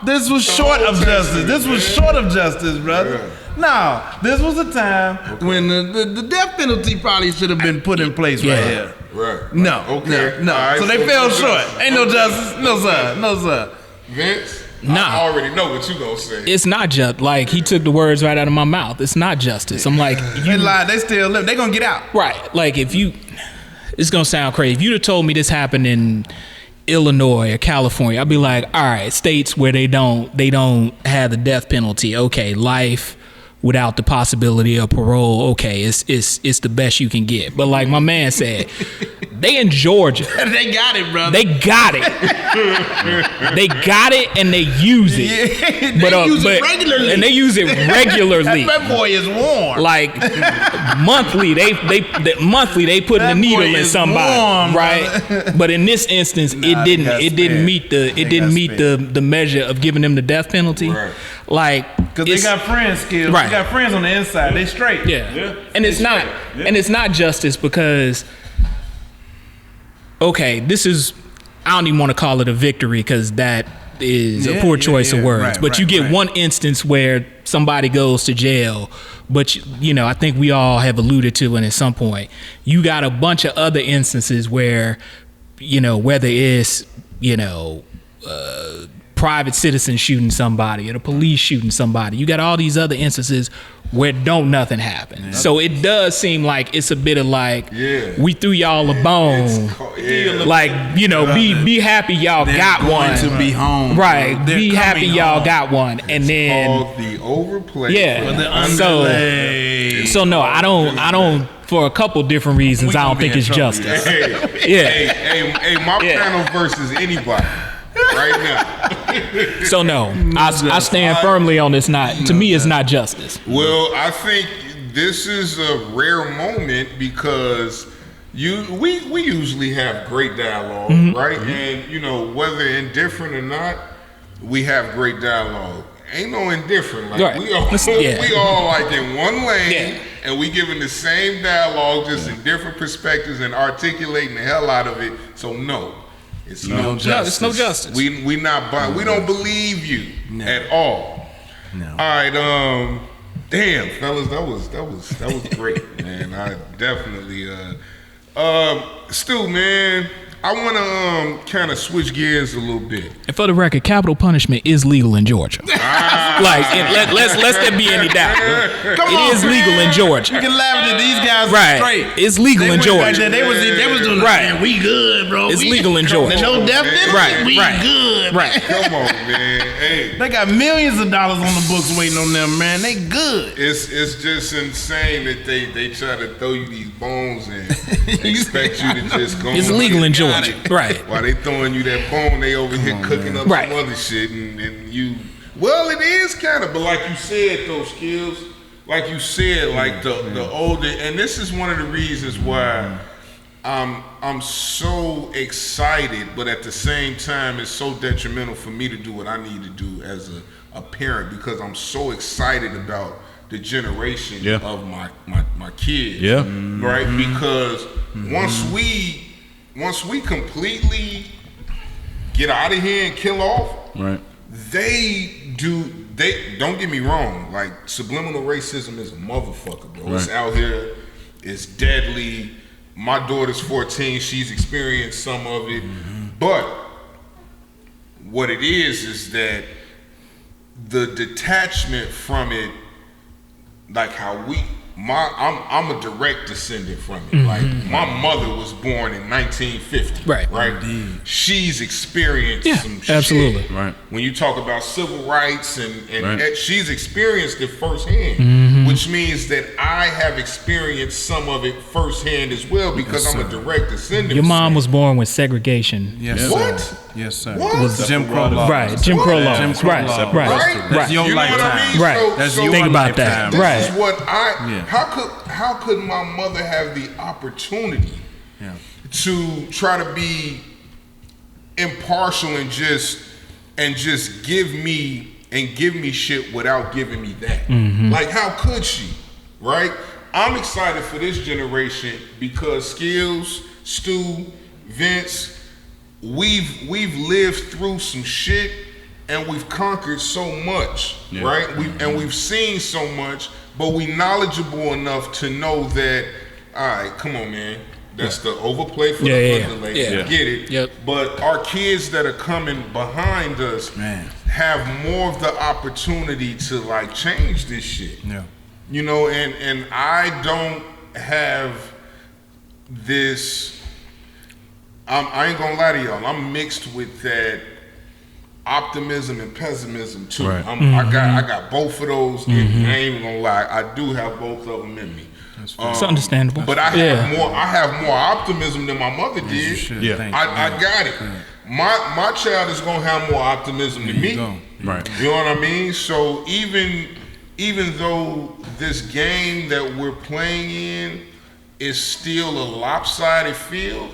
This was short of justice. This was short of justice, brother. Yeah. No, this was a time when the death penalty probably should have been put in place right here. Right. No, Okay. no. All right, So they so fell no short. justice. Ain't no justice. No sir. No sir. Vince, Nah. I already know what you gonna say. It's not just like he took the words right out of my mouth. It's not justice. I'm like, They lied. They still live. They gonna get out. right. Like if you, it's gonna sound crazy. If you'd have told me this happened in Illinois or California, I'd be like, all right, states where they don't have the death penalty. Okay, life without the possibility of parole. Okay, it's the best you can get. But like my man said, they in Georgia. They got it, brother. They got it. They got it and they use it. Yeah, they use it regularly. And they use it regularly. That boy is warm. Like monthly, they put That the needle boy in is somebody, warm, right? But in this instance, Nah, they got it didn't spared. meet They got the measure of giving them the death penalty. Right. Like Because they it's- got friends skills. Right. They got friends on the inside. They straight. yeah. And it's not and it's not justice because okay, this is I don't even want to call it a victory because that is a poor choice of words. Right, but you right, get right. one instance where somebody goes to jail, but you know, I think we all have alluded to it at some point. You got a bunch of other instances where, you know, whether it's, you know, private citizens shooting somebody or the police shooting somebody, you got all these other instances where don't nothing happen. So it does seem like it's a bit of like, we threw y'all a bone. Like, you know, be happy y'all They're got going one. to be home. Right. They're Be happy coming y'all home. got one. And then Called the overplay. Yeah. for the The So- underlay. so no, I don't for a couple different reasons I don't think it's justice. Hey, Yeah. hey, my Yeah. panel versus anybody right now. So no, I stand firmly on this. To me, it's not justice. Well, I think this is a rare moment because we usually have great dialogue, right? And you know, whether indifferent or not, we have great dialogue. Ain't no indifferent. Like Right. we all Yeah. we all like in one lane, Yeah. and we giving the same dialogue, just in different perspectives and articulating the hell out of it. So no, it's no justice. No, it's no justice. We not buy. We don't believe you at all. No. All right. Damn, fellas, that was great, man. I definitely Stu, man, I want to kind of switch gears a little bit. And for the record, capital punishment is legal in Georgia. Let's there be any doubt. It is legal in Georgia. You can laugh at these guys Right. straight. It's legal in Georgia. They was doing Right. Man, we good, bro. It's legal in Georgia. No death penalty. Right, We right. good. Right. Come on, man. Hey, They got millions of dollars on the books waiting on them, man. They good. it's just insane that they try to throw you these bones and expect you to just go. It's on legal in and Georgia. got it. Right. While they throwing you that bone, they over here cooking up Right. some other shit, and you. Well, it is kind of, but like you said, those skills, like you said, like the older, and this is one of the reasons why I'm so excited, but at the same time, it's so detrimental for me to do what I need to do as a parent, because I'm so excited about the generation of my kids. Yeah. Right? Because once we completely get out of here and kill off, Right. they don't get me wrong, like subliminal racism is a motherfucker, bro. It's Right. out here, it's deadly. My daughter's 14, she's experienced some of it. But what it is that the detachment from it, like how I'm a direct descendant from it. Like my mother was born in 1950. Right. Indeed. She's experienced some absolutely. shit. Right. When you talk about civil rights and Right. she's experienced it firsthand, which means that I have experienced some of it firsthand as well, because I'm a direct descendant. Your mom from was born with segregation. Yes, it. sir. What? Yes, sir. What? Was Jim Crow laws. Right. Jim Crow laws. Jim Crow Right. laws. Right. Right? That's your You know what I lifetime. mean? Right. That's So your Think about that. lifetime. Right. This is what Yeah. how could my mother have the opportunity to try to be impartial and just give me shit without giving me that? Like, how could she? Right? I'm excited for this generation because Skills, Stu, Vince, we've lived through some shit and we've conquered so much, right? We've seen so much, but we knowledgeable enough to know that, all right, come on, man. That's the overplay for the underlay. Yeah. Get it. Yep. But our kids that are coming behind us have more of the opportunity to like change this shit. Yeah. You know, and I don't have this. I ain't gonna lie to y'all. I'm mixed with that optimism and pessimism too. Right. I got both of those in me. I ain't even gonna lie. I do have both of them in me. It's understandable. But I have more optimism than my mother did. Yeah. I got it. My child is gonna have more optimism than me. Right. You know what I mean? So even though this game that we're playing in is still a lopsided field,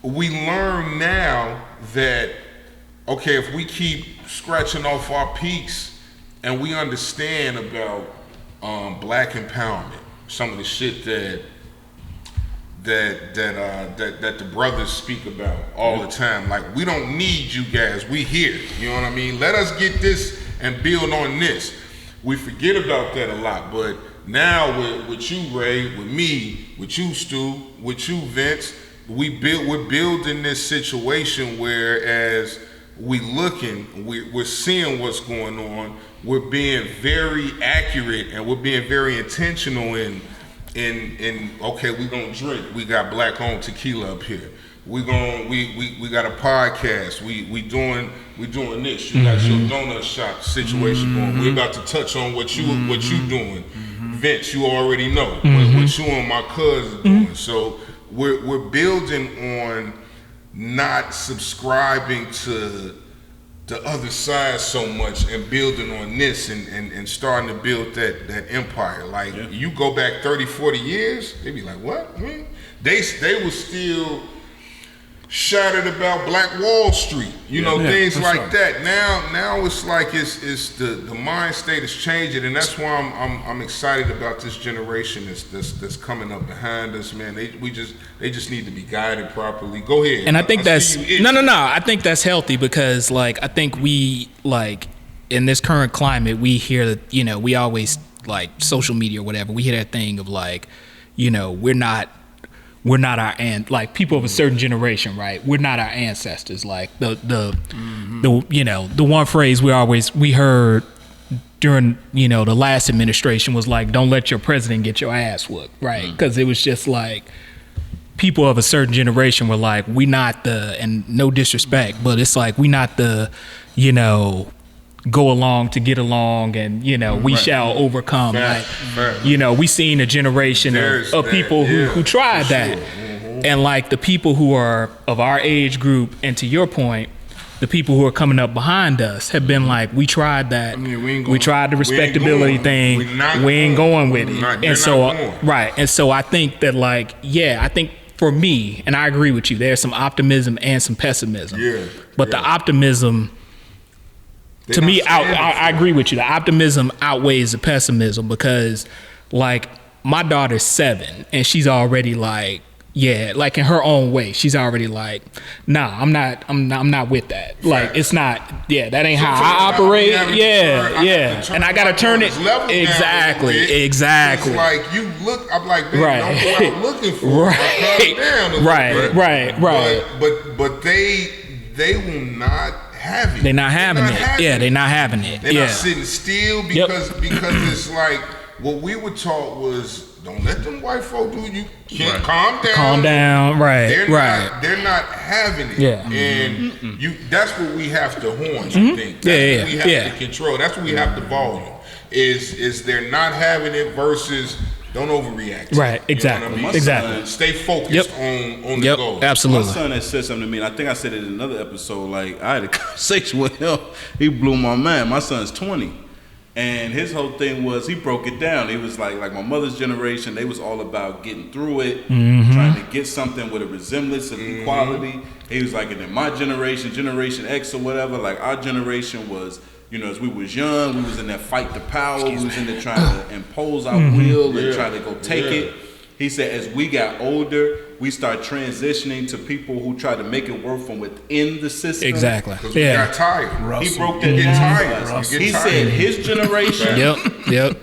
we learn now that, okay, if we keep scratching off our peaks and we understand about black empowerment, some of the shit that the brothers speak about all the time. Like, we don't need you guys. We here. You know what I mean? Let us get this and build on this. We forget about that a lot. But now with you, Ray, with me, with you, Stu, with you, Vince, we're building this situation where as we're seeing what's going on. We're being very accurate and we're being very intentional in okay, we gonna drink. We got black owned tequila up here. We got a podcast. We doing this. You got your donut shop situation going. We're about to touch on what you doing. Vince, you already know what you and my cousin doing. So we're building on not subscribing to the other side so much and building on this and starting to build that empire. Like, you go back 30, 40 years, they be like, what? They were still shattered about Black Wall Street, things like that. Now it's like it's the mind state is changing, and that's why I'm excited about this generation that's coming up behind us, man. They just need to be guided properly. Go ahead. And I think that's no. I think that's healthy because, like, I think we, like, in this current climate, we hear that, we always like social media or whatever, we hear that thing of like, you know, we're not our like people of a certain generation, right? We're not our ancestors. Like the you know, the one phrase we heard during, you know, the last administration was like, don't let your president get your ass whooped, right? Because it was just like people of a certain generation were like, we not the, and no disrespect, but it's like we not the, you know, go along to get along, and you know, we shall overcome. Like, you know, we seen a generation of people who tried that, and like the people who are of our age group, and to your point, the people who are coming up behind us have been like, we tried that. I mean, we tried the respectability thing. We ain't going with it. And so, right. And so I think that like, I think for me, and I agree with you, there's some optimism and some pessimism. But the optimism, to me, I agree with you. The optimism outweighs the pessimism, because like my daughter's 7 and she's already like, like in her own way, she's already like, nah, I'm not with that. Like, it's not, that ain't how I operate. And I gotta turn it. Exactly. It's like you look, I'm like, man, don't go out looking for it. But they will not have it. They're not having it. They're not having it. They're not sitting still because it's like what we were taught was, don't let them white folk do. You can't calm down. Calm down, right? They're not having it. And that's what we have to horn. I think that's what we have to control. That's what we have to volume. Is they're not having it versus don't overreact. Right. Exactly. You know exactly. Stay focused on the goal. Absolutely. My son had said something to me, and I think I said it in another episode. Like, I had a conversation with him. He blew my mind. My son's 20. And his whole thing was, he broke it down. He was like my mother's generation, they was all about getting through it, trying to get something with a resemblance of equality. He was like, and then my generation, Generation X or whatever, like our generation was, you know, as we was young, we was in that fight to power, we was in there trying to impose our will and try to go take it. He said, as we got older, we start transitioning to people who try to make it work from within the system. Exactly. We got tired. He broke that down. He said his generation,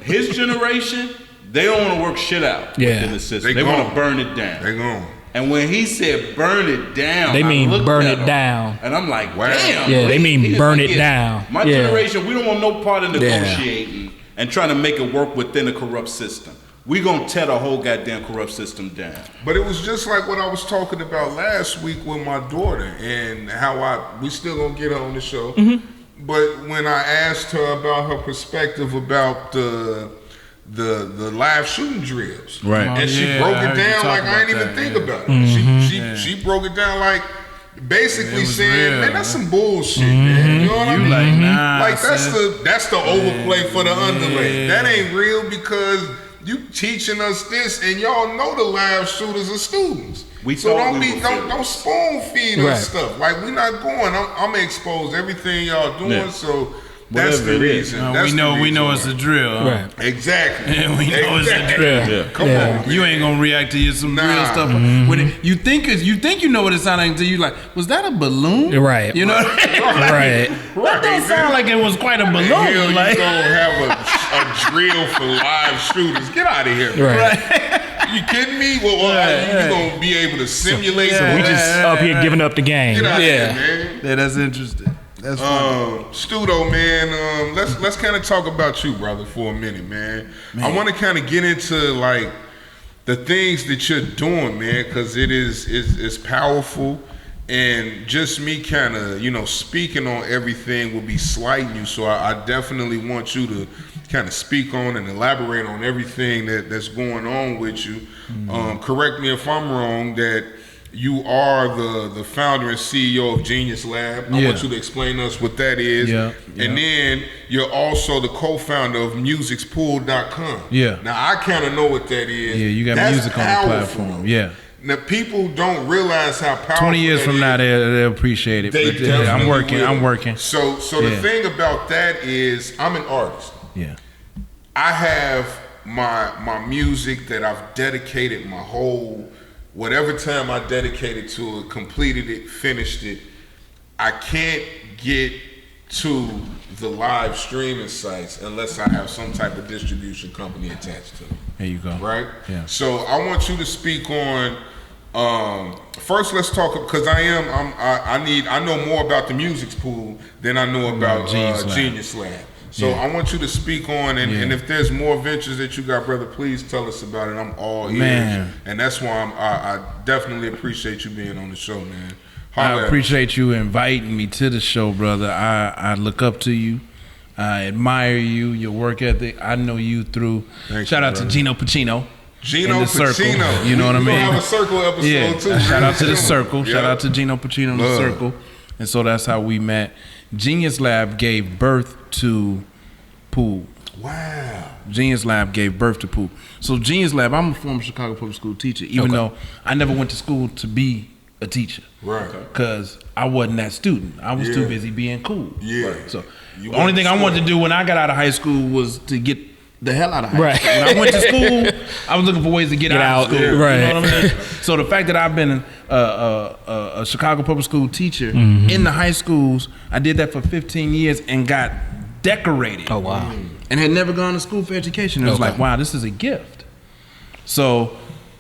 his generation, they don't want to work shit out within the system. They want to burn it down. They gone. And when he said burn it down, they mean burn it down. And I'm like, wow. Damn. Yeah, they mean burn it down. My generation, we don't want no part of negotiating and trying to make it work within a corrupt system. We gonna tear the whole goddamn corrupt system down. But it was just like what I was talking about last week with my daughter, and how we still gonna get her on the show. But when I asked her about her perspective about the live shooting drills, and she broke it down like I didn't even think about it. She broke it down like basically saying, real, man, that's some bullshit, man. You know what I mean? Like, nah, like that's the overplay for the underlay. That ain't real, because you teaching us this, and y'all know the live shooters are students. So don't spoon feed us stuff. Like, we not going. I'm gonna expose everything y'all doing. So that's the reason. We know it's a drill. Right. Exactly. We know it's a drill. Come on, man. You ain't gonna react to some real stuff. When you think you know what it sounds like until you like, was that a balloon? Right. You know what I mean? That don't sound like it was quite a balloon. Hell, like, you gonna have a drill for live shooters? Get out of here. Right. You kidding me? Well, you gonna be able to simulate? So we just up here giving up the game. Get out of here, man. Yeah, that's interesting. That's Studo, man. Let's kind of talk about you, brother, for a minute, man. I want to kind of get into like the things that you're doing, man, because it's powerful, and just me kind of speaking on everything will be slighting you. So I definitely want you to kind of speak on and elaborate on everything that's going on with you. Correct me if I'm wrong, that you are the founder and CEO of Genius Lab. I want you to explain to us what that is. And then you're also the co-founder of MusicsPool.com. Now, I kind of know what that is. Yeah, you got that's music on the platform. Yeah. Now, people don't realize how powerful 20 years from now, they'll appreciate it. I'm working. So the thing about that is, I'm an artist. Yeah. I have my music that I've dedicated my whole, whatever time I dedicated to it, completed it, finished it. I can't get to the live streaming sites unless I have some type of distribution company attached to it. There you go. Right? Yeah. So I want you to speak on first let's talk because I know more about the Music's Pool than I know about Genius Lab. So I want you to speak on and if there's more ventures that you got, brother, please tell us about it. I'm all ears. Man. And that's why I definitely appreciate you being on the show, man. I appreciate you inviting me to the show, brother. I look up to you. I admire you, your work ethic. I know you through. Shout out to Gino Pacino. Gino Pacino. Circle, you know what I mean? We'll have a Circle episode too. Shout out to the Circle. Shout out to Gino Pacino and the Circle. And so that's how we met. Genius Lab gave birth to Pool. Wow. Genius Lab gave birth to Pool. So Genius Lab, I'm a former Chicago public school teacher, even though I never went to school to be a teacher. Right. Because I wasn't that student. I was too busy being cool. Yeah. Right. So the only thing I wanted to do when I got out of high school was to get the hell out of high school. When I went to school, I was looking for ways to get out of school. Right. You know what I mean? So the fact that I've been a Chicago public school teacher in the high schools, I did that for 15 years and got decorated. Oh, wow. And had never gone to school for education. It was like, wow, this is a gift. So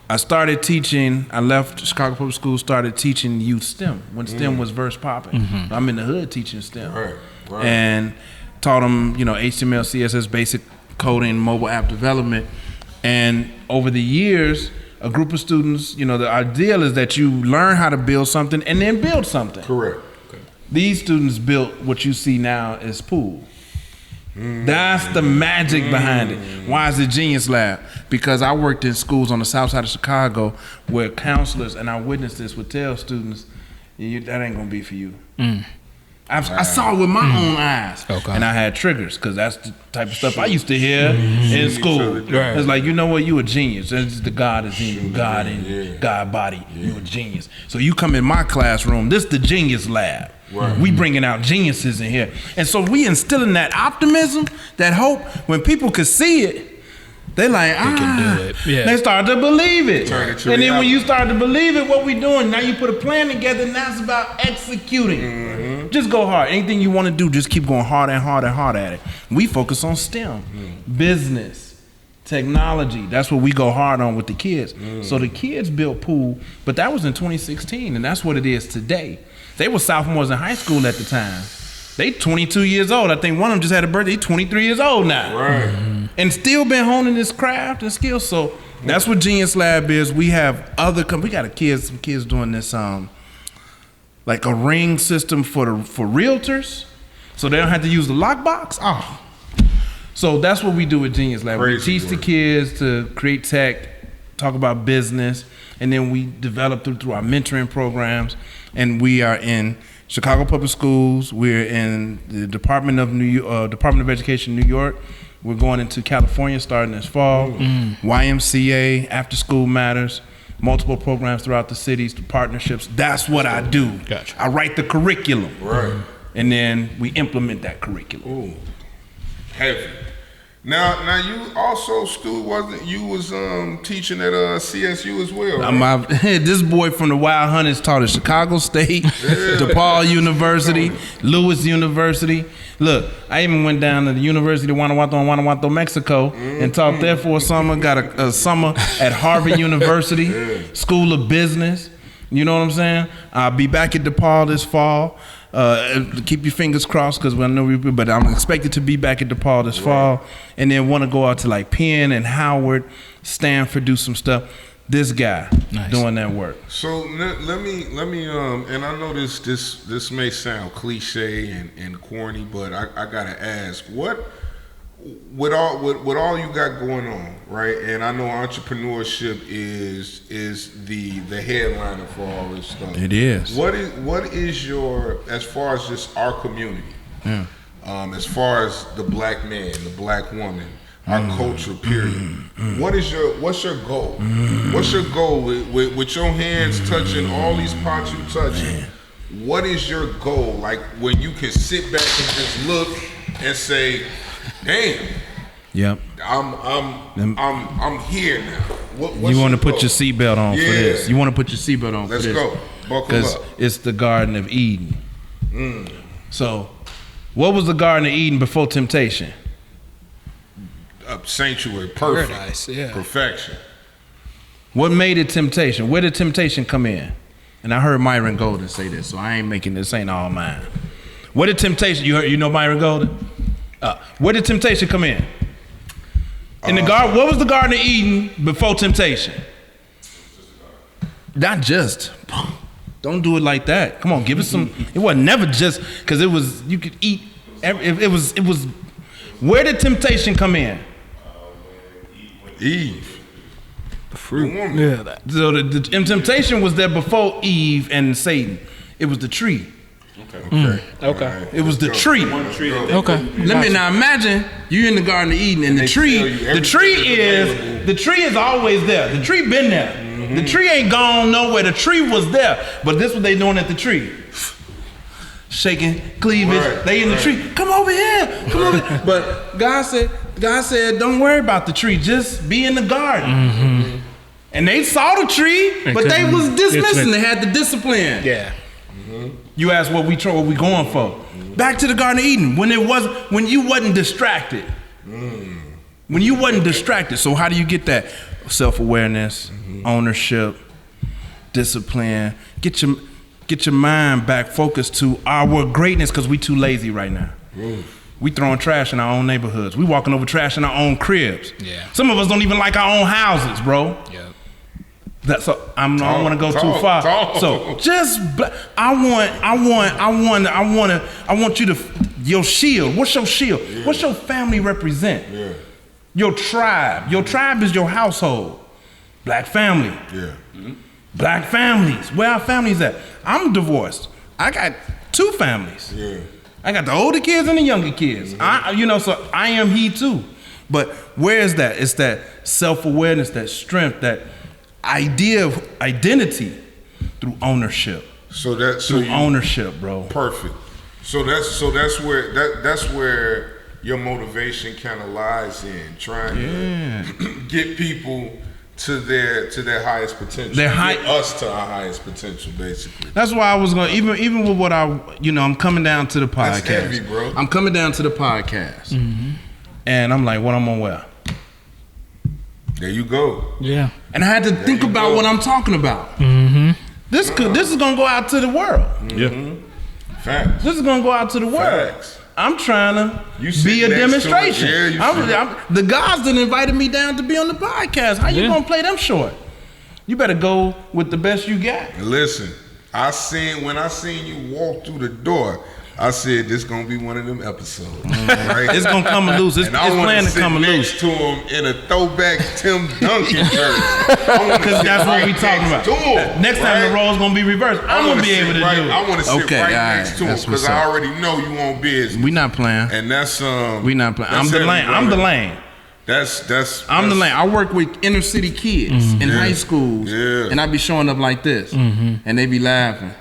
I started teaching. I left Chicago Public School, started teaching youth STEM when STEM was verse popping. I'm in the hood teaching STEM. Right. And taught them, HTML, CSS, basic coding, mobile app development. And over the years, a group of students, the ideal is that you learn how to build something and then build something. Correct. These students built what you see now as Pool. That's the magic behind it. Why is it Genius Lab? Because I worked in schools on the south side of Chicago where counselors, and I witnessed this, would tell students, that ain't gonna be for you. I saw it with my own eyes. And I had triggers, because that's the type of stuff I used to hear in school. It's like, you know what, you a genius. It's the God is in you, God in you, God body, you a genius. So you come in my classroom, this the Genius Lab. We bringing out geniuses in here. And so we instilling that optimism, that hope. When people could see it, they like, can do it. Yeah. They start to believe it. Turn it to And then when reality. you start to believe it, what we doing, now you put a plan together, and that's about executing. Just go hard. Anything you want to do, just keep going hard and hard and hard at it. We focus on STEM, business, technology. That's what we go hard on with the kids. So the kids built Pool, but that was in 2016, and that's what it is today. They were sophomores in high school at the time. They 22 years old. I think one of them just had a birthday. He's 23 years old now. Right. And still been honing his craft and skills. So that's what Genius Lab is. We have we got some kids doing this like a ring system for realtors, so they don't have to use the lockbox. So that's what we do with Genius Lab. We teach the kids to create tech, talk about business, and then we develop through our mentoring programs. And we are in Chicago Public Schools. We're in the Department of Education, New York. We're going into California starting this fall. YMCA, After School Matters, multiple programs throughout the cities, the partnerships. That's what I do. Gotcha. I write the curriculum. Right. And then we implement that curriculum. Ooh. Heavy. Now you also, Stu, you was teaching at CSU as well, right? This boy from the Wild Hunters taught at Chicago State, DePaul University, Lewis University. Look, I even went down to the University of Guanajuato, Mexico, and taught there for a summer. Got a summer at Harvard University, School of Business. You know what I'm saying? I'll be back at DePaul this fall. Keep your fingers crossed, because but I'm expected to be back at DePaul this fall, and then want to go out to like Penn and Howard, Stanford, do some stuff. This guy doing that work. So let me and I know this may sound cliche and corny, but I gotta ask, what with all you got going on, right? And I know entrepreneurship is the headliner for all this stuff. It is. What is your, as far as just our community, as far as the black man, the black woman, our culture, period. What's your goal? What's your goal with your hands touching all these pots you touching? What is your goal? Like when you can sit back and just look and say, "Damn, yep, I'm here now." You want to put your seatbelt on for this. You want to put your seatbelt on Let's for this. go. Buckle Because up. it's the Garden of Eden. So What was the Garden of Eden before temptation? Sanctuary, perfect, Paradise, yeah. perfection. What made it temptation? Where did temptation come in? And I heard Myron Golden say this, so I ain't making this ain't all mine. Where did temptation? You know Myron Golden? Where did temptation come in? In the garden. What was the Garden of Eden before temptation? Not just. Don't do it like that. Come on, give us some. It wasn't never just because it was. You could eat. It was. Where did temptation come in? Eve. The fruit. Yeah. So the temptation was there before Eve and Satan. It was the tree. Okay. Okay. It was the tree. Okay. Let me now imagine you in the Garden of Eden and the tree is always there. The tree been there. The tree ain't gone nowhere. The tree was there. But this what they doing at the tree. Shaking cleavage. Right, they in the tree. Come over here. Come over here. But God said, don't worry about the tree. Just be in the garden. And they saw the tree, but they was dismissing. They had the discipline. Yeah. You asked what we going for. Back to the Garden of Eden when you wasn't distracted. When you wasn't distracted. So how do you get that? Self-awareness, ownership, discipline. Get your mind back focused to our greatness because we too lazy right now. We throwing trash in our own neighborhoods. We walking over trash in our own cribs. Yeah. Some of us don't even like our own houses, bro. Yeah. So I don't want to go too far. So just I want you to your shield. What's your shield? Yeah. What's your family represent? Yeah. Your tribe. Your tribe is your household. Black family. Yeah. Black families. Where our families at? I'm divorced. I got 2 families. Yeah. I got the older kids and the younger kids. So I am he too. But where is that? It's that self-awareness, that strength, that idea of identity through ownership. Ownership, bro. Perfect. So that's where your motivation kind of lies in trying to get people to their highest potential. Get us to our highest potential, basically. That's why I was going even with what I'm coming down to the podcast. That's heavy, bro. I'm coming down to the podcast, and I'm like, what I'm gonna wear? There you go. Yeah. And I had to think about what I'm talking about. This is gonna go out to the world. Yeah. Facts. This is gonna go out to the world. Facts. I'm trying to be a demonstration. The guys that invited me down to be on the podcast. How you gonna play them short? You better go with the best you got. Listen, when I seen you walk through the door, I said this gonna be one of them episodes. Right? It's gonna come loose. It's planned to come loose. To him in a throwback Tim Duncan jersey. Because that's what we talking about. Next time the role's gonna be reversed. I'm gonna be able to do it. I want to sit next to him because I already know you on business. We not playing. And that's we not playing. I'm the lane. I'm the lane. I'm the lane. I work with inner city kids in high schools, and I be showing up like this, and they be laughing.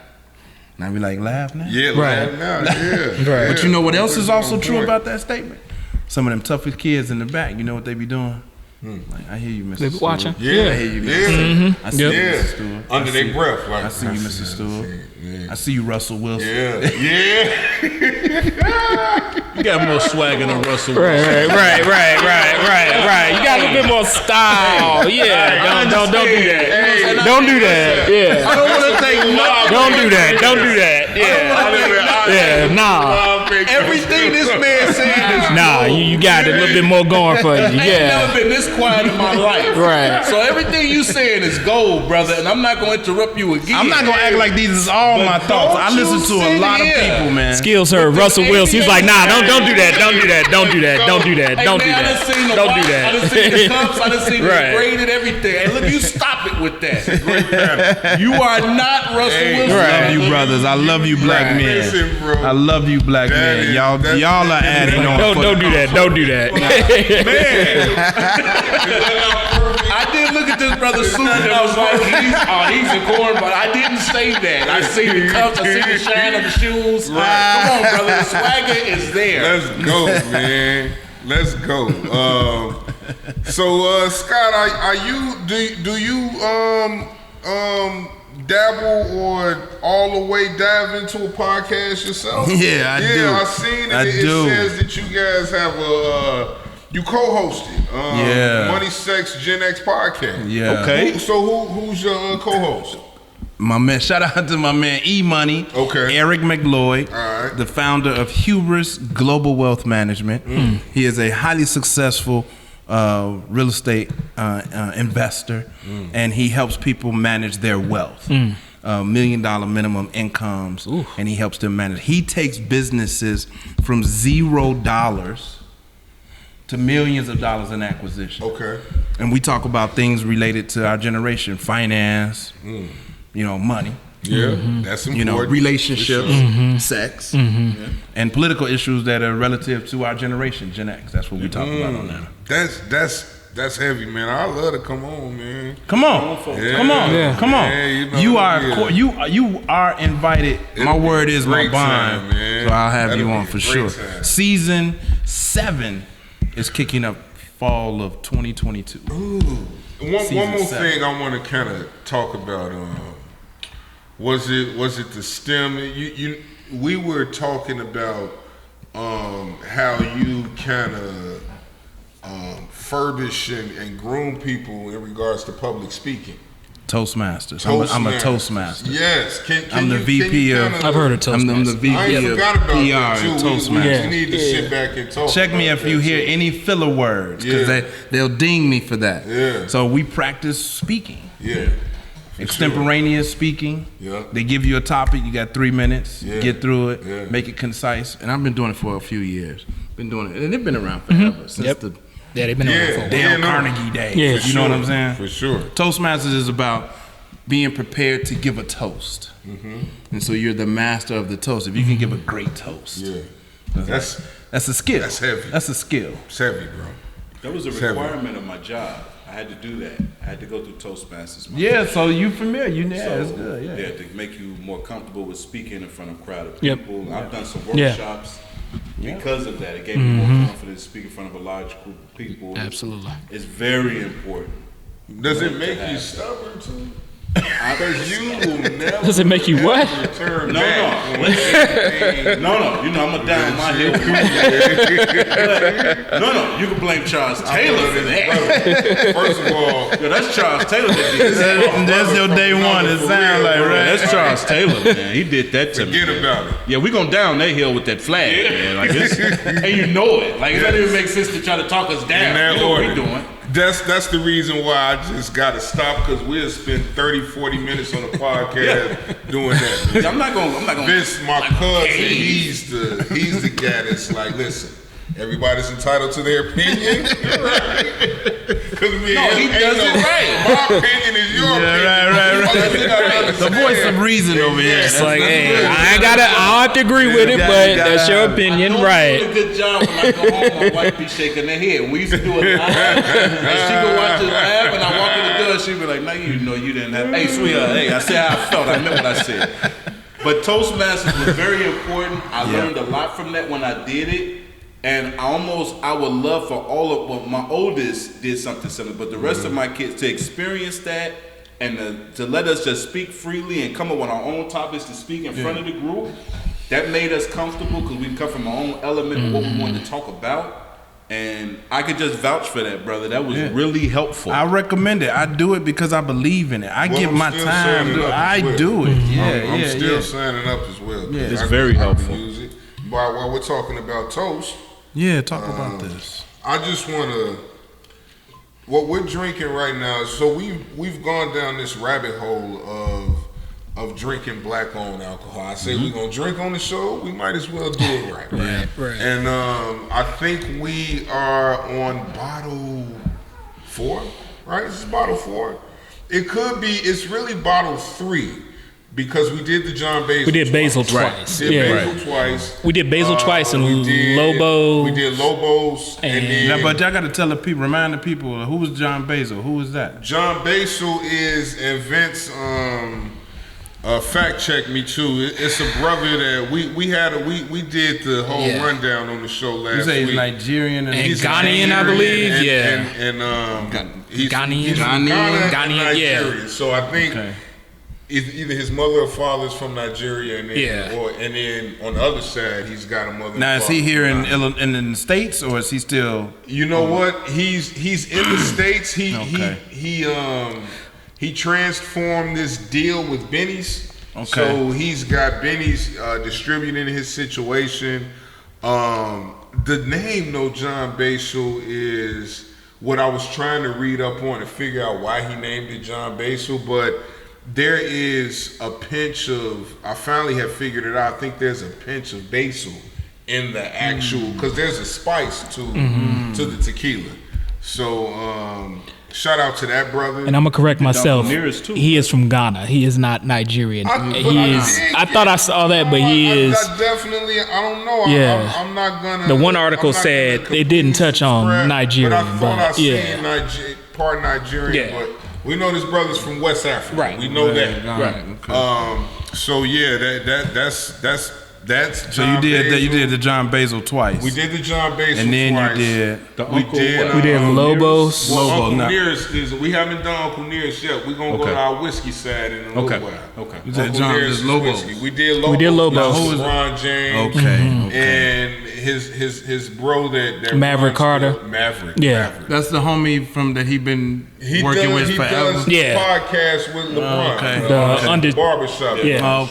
And I be like, laugh now? Yeah, laugh now, yeah. But you know what else is also true about that statement? Some of them toughest kids in the back, you know what they be doing? Like, I hear you, Mr. They be Stewart. watching. Yeah. I hear you, Mr. Stewart. I see you, Mr. Stewart. Under their breath. Like, I see you, Mr. Stewart. I see you, Russell Wilson. Yeah. You got more swagger than Russell Wilson. Right. You got a little bit more style. Yeah. Don't do that. Don't do that. Yeah. I don't want to take nothing. Don't do that. Yeah. Nah. Everything this man said is Nah, you got a little bit more going for you. I ain't Yeah. never been this quiet in my life. Right. So everything you saying is gold, brother, and I'm not going to interrupt you again. I'm not going to act like these is all my thoughts. I listen to a lot of people, man. Skills heard Russell Wilson. He's like, nah, don't do that. Don't do that. Don't do that. Don't do that. Don't do I done that. seen the Don't do watch, that. I done seen the cups. I done seen Right. the graded everything. Hey, look, you stop it with that. You are not Russell Wilson. I love you, brothers. I love you, black men. Listen, bro. I love you, black men. Y'all are adding on. Don't do that. Don't do that. I did look at this brother suit and I was like, he's a corn, but I didn't say that. I see the cups, I see the shine of the shoes. Come on, brother, the swagger is there. Let's go, man. Let's go. So, Scott, are you? Do you dabble or all the way dive into a podcast yourself? Yeah, I do. Yeah, I seen it. I It do. says that you guys have you co-hosted Money, Sex, Gen X podcast. Yeah. Okay. Who's your co-host? My man, shout out to my man E Money, Okay. Eric McLeod, All right. the founder of Hubris Global Wealth Management. He is a highly successful real estate investor, and he helps people manage their wealth. $1 million minimum incomes, and he helps them manage. He takes businesses from $0 to millions of dollars in acquisition. Okay. And we talk about things related to our generation, finance, money, That's important. relationships, sex, and political issues that are relative to our generation, Gen X. That's what we talk about on that. That's heavy, man. I love to come on, man. Come on, come on, come on. Yeah, You are invited. My word is my Great bond, time, man. so I'll have That'll you be on a for great sure. time. Season 7 is kicking up fall of 2022. One more 7. thing I want to kind of talk about. Was it the STEM? We were talking about how you kind of furbish and groom people in regards to public speaking. Toastmasters. I'm a Toastmaster. Yes. I'm the VP of. I've heard of Toastmasters. I'm the VP I ain't of forgot about PR that and too. Toastmasters. We need to sit back and talk. Check me about if you that, hear too. any filler words, because Yeah. they'll ding me for that. Yeah. So we practice speaking. Yeah. Extemporaneous speaking. Yeah. They give you a topic, you got 3 minutes, Yeah. get through it, Yeah. make it concise. And I've been doing it for a few years. Been doing it, and they've been around forever since the Yeah, they've been around for a while. Dale Carnegie days. Yeah. You know what I'm saying? For sure. Toastmasters is about being prepared to give a toast. And so you're the master of the toast. If you can give a great toast, Yeah. that's a skill. That's heavy. That's a skill. It's heavy, bro. That was a Seven. requirement of my job. I had to do that. I had to go through Toastmasters. Yeah, so you familiar. Yeah, So, that's good. Yeah. to make you more comfortable with speaking in front of a crowd of Yep. people. I've done some Yeah. workshops because of that. It gave me more confidence to speak in front of a large group of people. Absolutely. It's very important. Does it make you stubborn too? Because you will never. Does it make you what? Return No, back. No, you know, I'm going to down my hill. No, you can blame Charles Taylor for that. First of all, Yo, that's Charles Taylor that did that. That's your day one. It sounds like, right? That's Charles Taylor, man. He did that to me. forget about it. Yeah, we gonna down that hill with that flag, man. Like it's, and you know it. Like it doesn't even make sense to try to talk us down. In that You know what we order. doing. That's the reason why I just got to stop, because we'll spend 30, 40 minutes on a podcast doing that. Yeah, I'm not gonna. Vince, my cousin, okay. he's the guy that's like, listen, everybody's entitled to their opinion. Because No, he does it right. My opinion is your opinion. right. The voice of reason over here. It's like, hey, I don't have to agree with it, but that's your opinion, I know right? you do a good job when I go home. My wife be shaking her head. We used to do it live, and she go watch it live, and I walk in the door, and she be like, "No, you know you didn't have." Hey, sweetheart, hey, I said how I felt. I meant what I said. But Toastmasters was very important. I learned a lot from that when I did it. And I would love for my oldest did something similar, but the rest of my kids to experience that and to let us just speak freely and come up with our own topics to speak in front of the group. That made us comfortable because we come from our own element of what we wanted to talk about. And I could just vouch for that, brother. That was really helpful. I recommend it. I do it because I believe in it. I give I'm my still time. signing up I as well. do it. Yeah, I'm yeah, still yeah. signing up as well. 'Cause Yeah. It's I very can helpful. use it. While we're talking about toast, Yeah, talk about this. I just want to. What we're drinking right now, so we've gone down this rabbit hole of drinking black-owned alcohol. I say we're gonna drink on the show. We might as well do it right. Right. And I think we are on bottle 4, right? This is bottle 4. It could be. It's really bottle 3. Because we did the John Basil. We did Basil twice. twice. Did Yeah. Basil twice. We did Basil twice and We did Lobo. We did Lobos and then Now, but y'all got to tell the people, remind the people, who was John Basil? Who was that? John Basil is, and Vince fact check me too. It's a brother that we did the whole rundown on the show last You say week. he's Nigerian And He's Ghanaian, I believe. and, Yeah. and he's Ghanaian. from Ghana and Ghanaian, yeah. Nigeria. So I think Okay. either his mother or father's from Nigeria, and then, Yeah. and then on the other side, he's got a mother. Now and is he father here from in the States, or is he still? You know what? He's in the States. He transformed this deal with Benny's. Okay. So he's got Benny's distributing his situation. The name No John Basil is what I was trying to read up on to figure out why he named it John Basil, but there is a pinch of, I finally have figured it out. I think there's a pinch of basil in the actual, because there's a spice to the tequila. So shout out to that brother. And I'm gonna correct myself. Nearest too, He is from Ghana. He is not Nigerian. I thought I saw that, but he is. I definitely. I don't know. Yeah. I'm not gonna. The one article said they didn't touch on Nigerian, but I thought I yeah. seen part Nigerian. Yeah. But we know this brother's from West Africa. Right. We know that. Right. Okay. So yeah, that's. So John you did Basil. you did the John Basil twice. We did the John Basil and then twice. you did We did Lobos. Well, Lobo, Uncle no. Nearest is. We haven't done Uncle Nearest yet. We're gonna go to our whiskey side in a little while. Okay. You said Uncle John Nearest is Lobos. whiskey. We did Lobos. We did Lobos. Now, Who was it? LeBron James. Okay. And his bro that Maverick runs Carter. Maverick. Yeah. Maverick. That's the homie from that he been working with he forever. does Yeah. podcast with LeBron. okay. The under- barbershop. Yeah.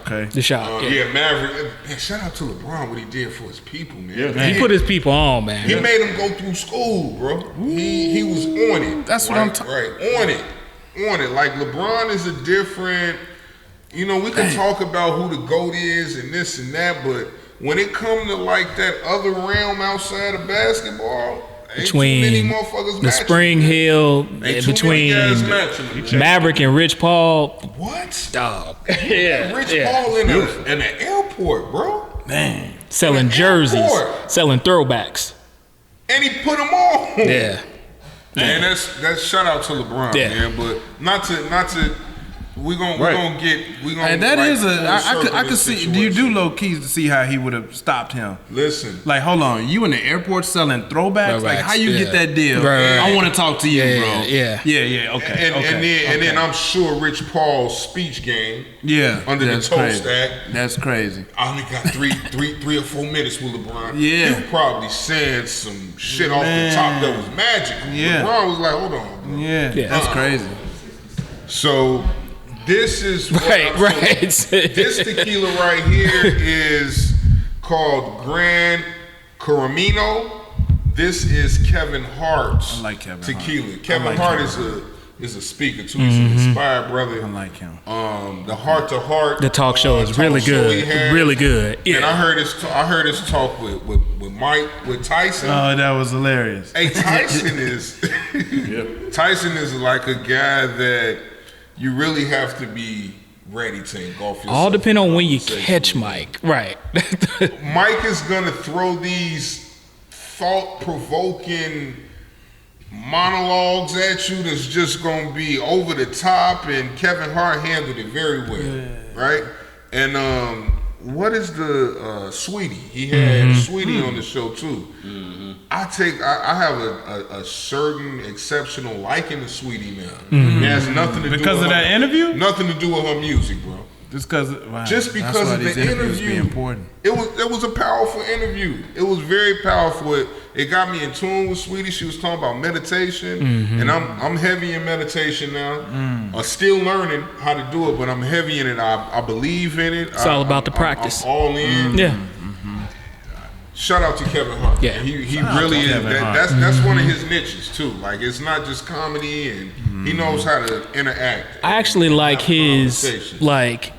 Okay. The shot. Yeah, Maverick. Man, shout out to LeBron what he did for his people, man. Yeah. He put his people on, man. He made him go through school, bro. He was on it. That's what I'm Right, on it. Like LeBron is a different. You know, we can talk about who the GOAT is and this and that, but when it come to like that other realm outside of basketball, ain't too many Between motherfuckers the matching Spring him. Hill, Ain't too many between guys matching him. Maverick and Rich Paul. What? Dog. Yeah. Rich yeah. Paul in the airport, bro. Man. Selling in the jerseys, airport. selling throwbacks. And he put them on. Yeah. Man, that's shout out to LeBron, Yeah. man. But not to we gonna get And that like, is I circle could this see. situation. Do you do low keys to see how he would have stopped him? Listen, Like, hold on, you in the airport selling throwbacks? Like, how you get that deal? Right. I want to talk to you, Yeah, bro. yeah. Okay. and then I'm sure Rich Paul's speech game. Yeah, under the that's Toast crazy. Act. That's crazy. I only got three or 4 minutes with LeBron. Yeah. He probably saying some shit off the Man. top that was magic. Yeah. LeBron was like, hold on, bro. Yeah, that's crazy. So this is what Right. This tequila right here is called Gran Caramino. This is Kevin Hart's I like Kevin tequila. Hart. Kevin I like Hart Kevin is a speaker too. He's an inspired brother. I like him. The Heart to Heart. The talk show is really good. Really good. And I Yeah. heard his talk with Mike with Tyson. Oh, that was hilarious. Hey, Tyson is Tyson is like a guy that you really have to be ready to engulf yourself. All depend on when you Conversation. catch Mike. Right. Mike is gonna throw these thought-provoking monologues at you that's just gonna be over the top, and Kevin Hart handled it very well, right? And what is the Sweetie? He had Sweetie on the show too. I have a certain exceptional liking to Sweetie now. It has nothing to do Because with of that her, interview? Nothing to do with her music, bro. Just because Of the interview, be important. It was a powerful interview. It was very powerful. It got me in tune with Sweetie. She was talking about meditation, and I'm heavy in meditation now. I'm still learning how to do it, but I'm heavy in it. I believe in it. It's all about the practice. I'm all in. Yeah. Shout out to Kevin Hart. Yeah. He really is. Kevin Hart. That's one of his niches too. Like, it's not just comedy, and he knows how to interact. I actually like Have his conversations. like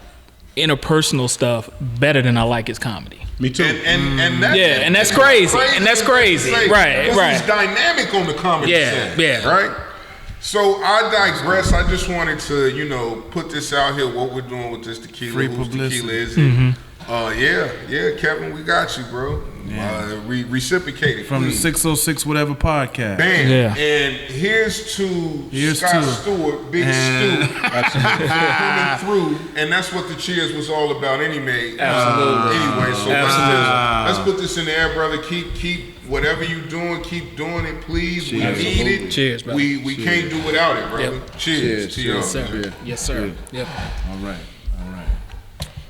interpersonal stuff better than I like his comedy. Me too. And that's, Yeah, and that's crazy. And that's crazy. Right, because right. He's dynamic on the comedy Yeah, side, yeah. right? So I digress. I just wanted to, put this out here. What we're doing with this tequila? Free Whose publicity. tequila is it? Yeah, Kevin, we got you, bro. Reciprocate it From the please. 606 Whatever podcast. Bam. Yeah. And here's to Here's Scott to- Stewart, Big and- Stu, coming through, and that's what the cheers was all about anyway. Absolutely. Anyway, so let's put this in the air, brother. Keep whatever you doing, keep doing it, please. We Cheers. need it. Cheers, brother. We can't do without it, brother. Yep. Cheers to y'all. Yes, sir. man. Yes, sir. Yep. All right.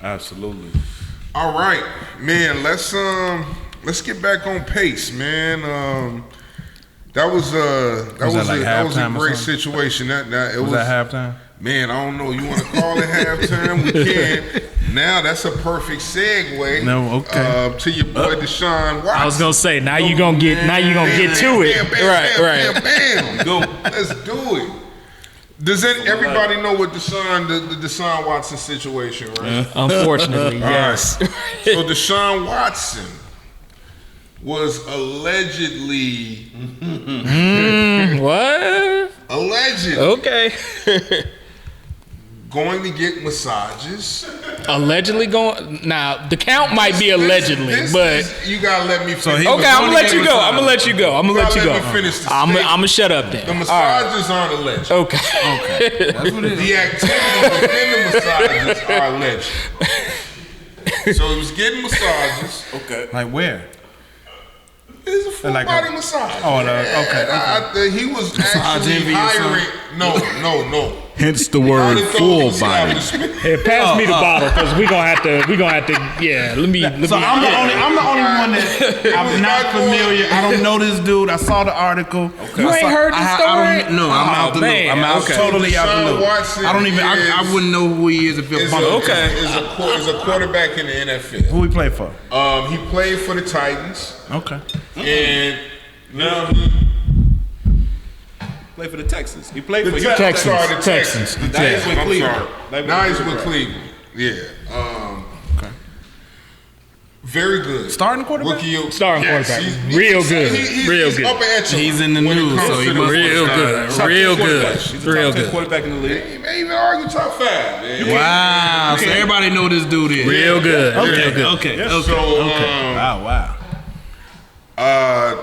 Absolutely. All right, man. Let's get back on pace, man. That was a great situation. That it was that halftime? Man, I don't know. You want to call it halftime? We can. Now that's a perfect segue. No, okay. To your boy Deshaun Watson. I was gonna say now you gonna get to it. Right. Bam. Go. Let's do it. Does everybody know what the Deshaun Watson situation, right? Unfortunately, yes. Right. So Deshaun Watson was allegedly What? allegedly Okay. going to get massages. Allegedly going. Now the count might be allegedly, but you gotta let me finish. okay, I'm gonna let you go. I'm gonna let you go. Let me finish the I'm statement. gonna shut up then. The massages aren't alleged. Okay. That's what it is. The activities within the massages are alleged. So he was getting massages. Okay. Like where? It's a full Like body massage. Oh, no, okay. He was actually envy or hiring. No. Hence the word full body. Hey, pass me the bottle because we gonna have to. Yeah. Let me. So I'm the only one that I'm not familiar. I don't know this dude. I saw the article. You ain't heard the story? No, I'm out the loop. man, I'm out okay. totally out the Deshaun loop. Watson I don't even. I wouldn't know who he is if it Is was. a quarterback in the NFL. Who he play for? He played for the Titans, Okay. and now he Played for the Texans. He played for the Texans. Sorry, the Texans. Texans. Now he's with I'm Cleveland. sorry. Now he's with Cleveland. Yeah. Okay. Very good. Starting quarterback? Rookie, Starting quarterback. he's- Real he's- good. he's Real good. upper echelon He's in the when it news, comes so to he the must be Real quarterback. good. Real good. He's a Real top 10 good. quarterback in the league. He may even argue top 5, man. Wow. So everybody know this dude is. Real good. Okay. Real good. Okay. So, Okay. Wow.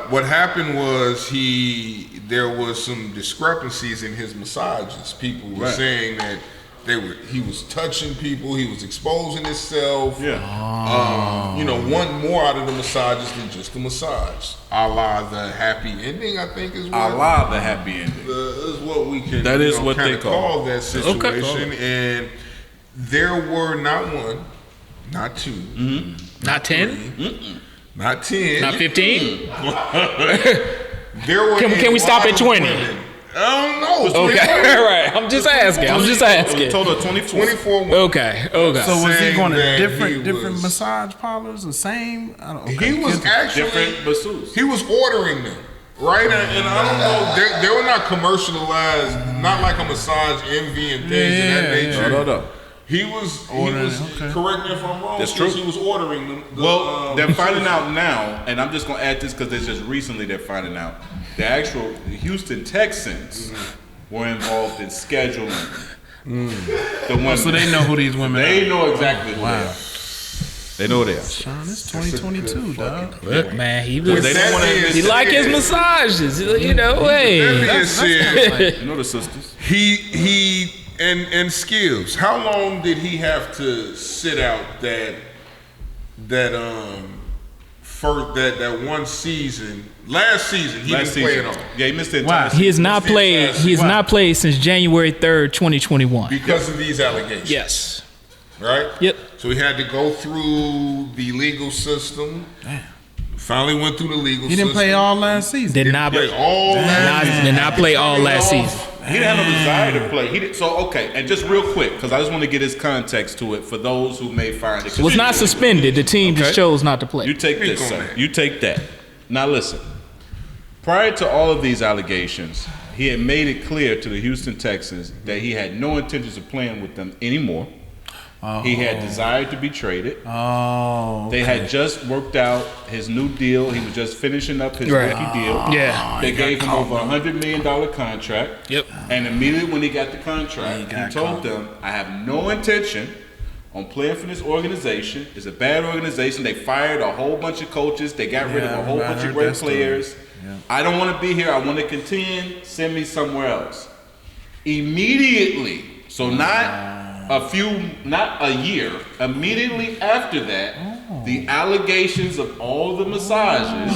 what happened was there was some discrepancies in his massages. People were saying that he was touching people, he was exposing himself. Yeah. Want more out of the massages than just the massage. A la the happy ending, I think is what the happy ending. is what we can. That is what kinda they call that situation. And there were not one, not two, Not 10. not 10, Not 15. There were. Can we stop at 20? Women. I don't know. Okay. All right. I'm just asking. Total of 24. 24 women. Okay. So was he Saying going to that different he was- massage parlors? The same? I don't. He was actually Different masseuses. he was ordering them, right? And I don't know. They were not commercialized, not like a massage envy and things of that nature. No. He was Ordering, correct me if I'm wrong. That's since true. He was ordering them. They're finding out now, and I'm just going to add this because it's just recently they're finding out. The actual Houston Texans were involved in scheduling the women. So they know who these women They are. know exactly who they are. They know who they are. Sean, it's 2022, dog. Look, man, he With was. They don't want to. He like his massages. You know, That hey. being said, You know the sisters. he and skills. How long did he have to sit out that one season? Last season he didn't play at all Yeah, he missed the Wow. entire He has season. not played. He has not played since January 3rd, 2021. because of these allegations. Yes. Right. Yep. So he had to go through the legal system. Finally went through the legal. He didn't play system. all last season. Did not. Play all last Did not play all last season. He didn't have no desire to play. He did, so okay, and just real quick, because I just want to get his context to it for those who may find it. Was not suspended. The team just chose not to play. You take Speak this, on sir. that. You take that. Now listen. Prior to all of these allegations, he had made it clear to the Houston Texans that he had no intentions of playing with them anymore. He had desired to be traded. Oh. They had just worked out his new deal. He was just finishing up his Right. rookie deal. Yeah. They gave him over $100 million contract. Yep. And immediately when he got the contract, he told them, I have no intention on playing for this organization. It's a bad organization. They fired a whole bunch of coaches. They got rid of a whole bunch of great players. I don't want to be here. I want to contend. Send me somewhere else. Immediately. So not a year. Immediately after that, the allegations of all the massages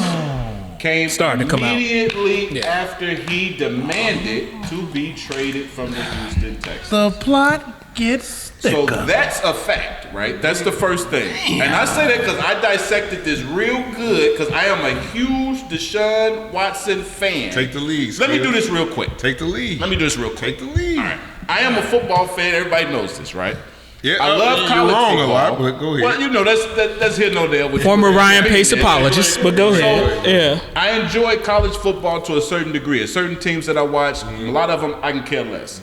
came starting to come out immediately after he demanded to be traded from the Houston Texans. The plot gets thicker. So that's a fact, right? That's the first thing. And I say that because I dissected this real good because I am a huge Deshaun Watson fan. Take the lead. Let me do this real quick. Take the lead. Let me do this real quick. Take the lead. All right. I am a football fan. Everybody knows this, right? Yeah, I love you're college wrong football. a lot, but go ahead. Well, you know, that's here no there. Former Ryan Pace apologist, but go ahead. Yeah. I enjoy college football to a certain degree. Certain teams that I watch, a lot of them I can care less.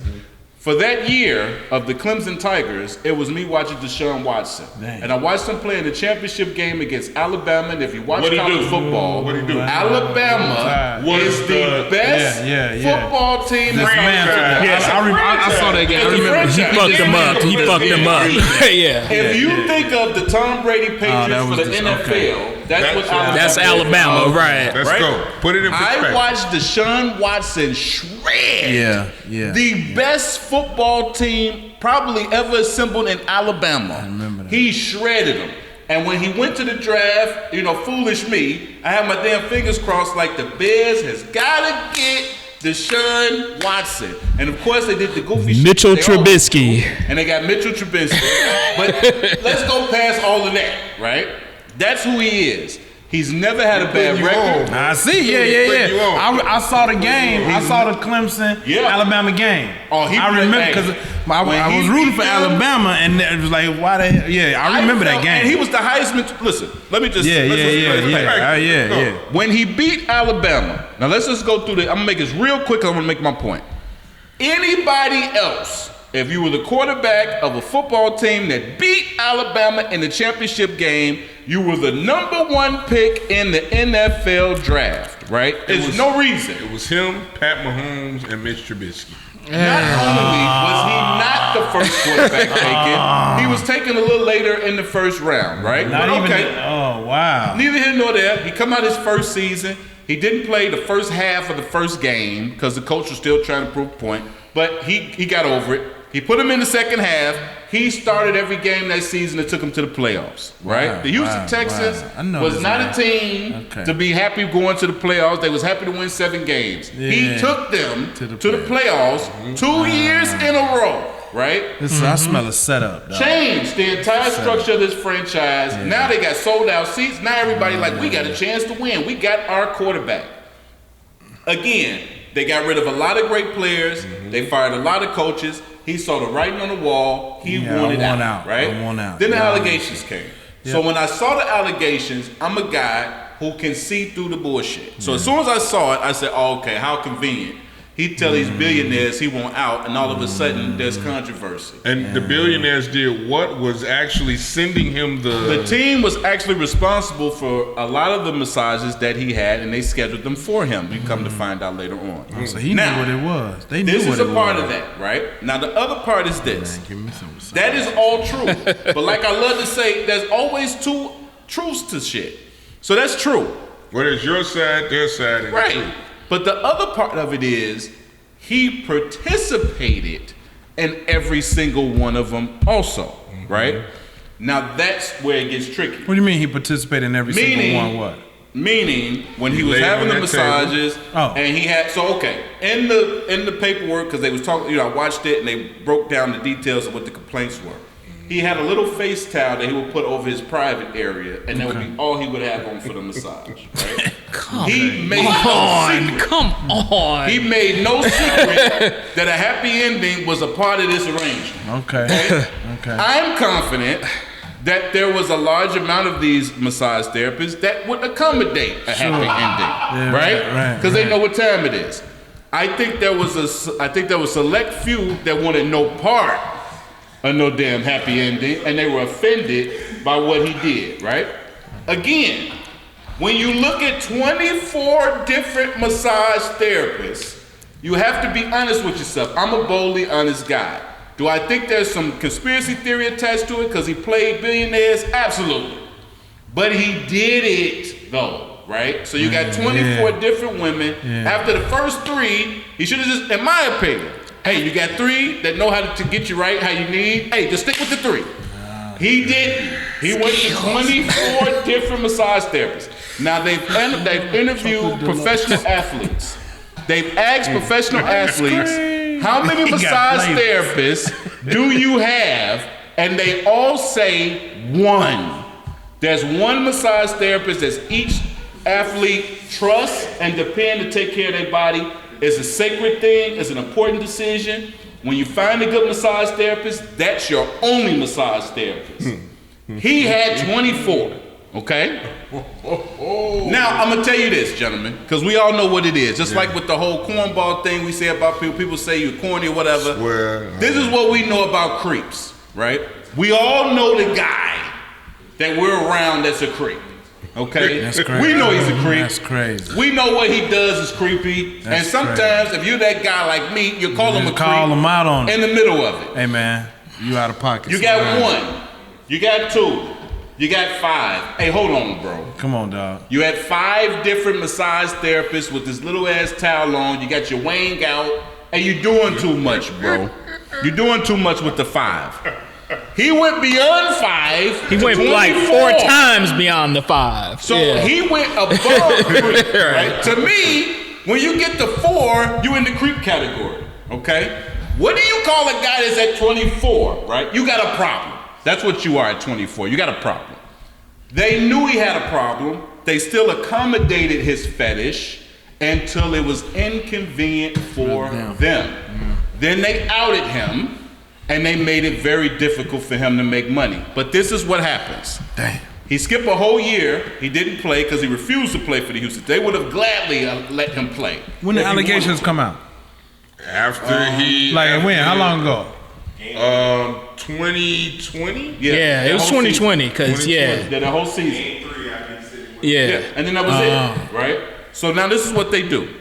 For that year of the Clemson Tigers, it was me watching Deshaun Watson. Dang. And I watched him play in the championship game against Alabama. And if you watch What'd he college do? football, What'd he do? Alabama is the best football team. This man, I saw that game. I remember He fucked him up. He fucked him up. Yeah. If you think of the Tom Brady Patriots for the NFL, that's what Alabama That's is. Alabama, right? Let's go. Put it in perspective. I watched Deshaun Watson shred the best football team probably ever assembled in Alabama. I remember that. He shredded them. And when he went to the draft, you know, foolish me, I had my damn fingers crossed like the Bears has got to get Deshaun Watson. And of course they did the goofy shit. Mitchell they always Trubisky. do. And they got Mitchell Trubisky. But let's go past all of that, right? That's who he is. He's never had a bad record. I see. Yeah. I saw the game. I saw the Clemson Alabama game. I remember because I was rooting for Alabama, and it was like, why the hell? Yeah, I remember that game. And he was the highest. Listen, let me just. Yeah. When he beat Alabama, now let's just go through the. I'm gonna make this real quick. I'm gonna make my point. Anybody else, if you were the quarterback of a football team that beat Alabama in the championship game, you were the #1 pick in the NFL draft, right? There's no reason. It was him, Pat Mahomes, and Mitch Trubisky. Not only was he not the first quarterback taken, he was taken a little later in the first round, right? Not but even. Oh wow. Neither here nor there. He come out his first season. He didn't play the first half of the first game because the coach was still trying to prove a point. But he got over it. He put him in the second half. He started every game that season that took him to the playoffs, right? The Houston Texans was not a team to be happy going to the playoffs. They was happy to win 7 games. He took them to the playoffs 2 years in a row, right? I smell a setup. Dog. Changed the entire structure of this franchise. Yeah. Now they got sold out seats. Now everybody like, we got a chance to win. We got our quarterback. Again, they got rid of a lot of great players. They fired a lot of coaches. He saw the writing on the wall. He wanted out, right? Then the allegations came. So when I saw the allegations, I'm a guy who can see through the bullshit. So as soon as I saw it, I said, oh, okay, how convenient. He tell these billionaires he want out, and all of a sudden there's controversy. And the billionaires did what? Was actually sending him The team was actually responsible for a lot of the massages that he had, and they scheduled them for him. We come to find out later on. So he knew what it was. They knew this what is it a part was. of that, right? Now the other part is this. That is all true. But like I love to say, there's always 2 truths to shit. So that's true. Well, there's your side, their side, and right. the truth. But the other part of it is he participated in every single one of them also, right? Now that's where it gets tricky. What do you mean he participated in every single one? What? Meaning when he was having the massages and he had in the paperwork, because they was talking, I watched it and they broke down the details of what the complaints were. He had a little face towel that he would put over his private area, and that would be all he would have on for the massage. Right? He made no secret that a happy ending was a part of this arrangement. Okay. I'm confident that there was a large amount of these massage therapists that would accommodate a happy ending, right? Because they know what time it is. I think there was select few that wanted no part of no damn happy ending, and they were offended by what he did, right? Again, when you look at 24 different massage therapists, you have to be honest with yourself. I'm a boldly honest guy. Do I think there's some conspiracy theory attached to it because he played billionaires? Absolutely. But he did it, though, right? So you got 24 different women. After the first 3, he should have just, in my opinion, hey, you got 3 that know how to get you right, how you need. Hey, just stick with the 3. He didn't. He went to 24 different massage therapists. Now they've interviewed professional athletes. They've asked professional athletes, how many massage therapists do you have? And they all say one. There's one massage therapist that each athlete trusts and depend to take care of their body. It's a sacred thing. It's an important decision. When you find a good massage therapist, that's your only massage therapist. He had 24, okay? Now, I'm going to tell you this, gentlemen, because we all know what it is. Just like with the whole cornball thing we say about people, people say you're corny or whatever. This is what we know about creeps, right? We all know the guy that we're around that's a creep. Okay, that's crazy. We know he's a creep. That's crazy. We know what he does is creepy. That's and sometimes, if you're that guy like me, you call him a creep. Call him out on it. In the middle of it. Hey man, you out of pocket. You got one. You got two. You got five. Hey, hold on, bro. Come on, dog. You had 5 different massage therapists with this little ass towel on. You got your Wayne out, and you're doing too much, bro. You're doing too much with the 5. He went beyond 5. He went 24. like 4 times beyond the 5. So yeah. he went above creep. Right? To me, when you get to 4, you in the creep category. Okay? What do you call a guy that's at 24? Right? You got a problem. That's what you are at 24. You got a problem. They knew he had a problem. They still accommodated his fetish until it was inconvenient for them. Then they outed him. And they made it very difficult for him to make money. But this is what happens. Damn. He skipped a whole year. He didn't play because he refused to play for the Houston. They would have gladly let him play. When the allegations come out? After he... Like when? How long ago? 2020? Yeah, it was 2020 because, yeah, the whole season. yeah. And then that was it, right? So now this is what they do.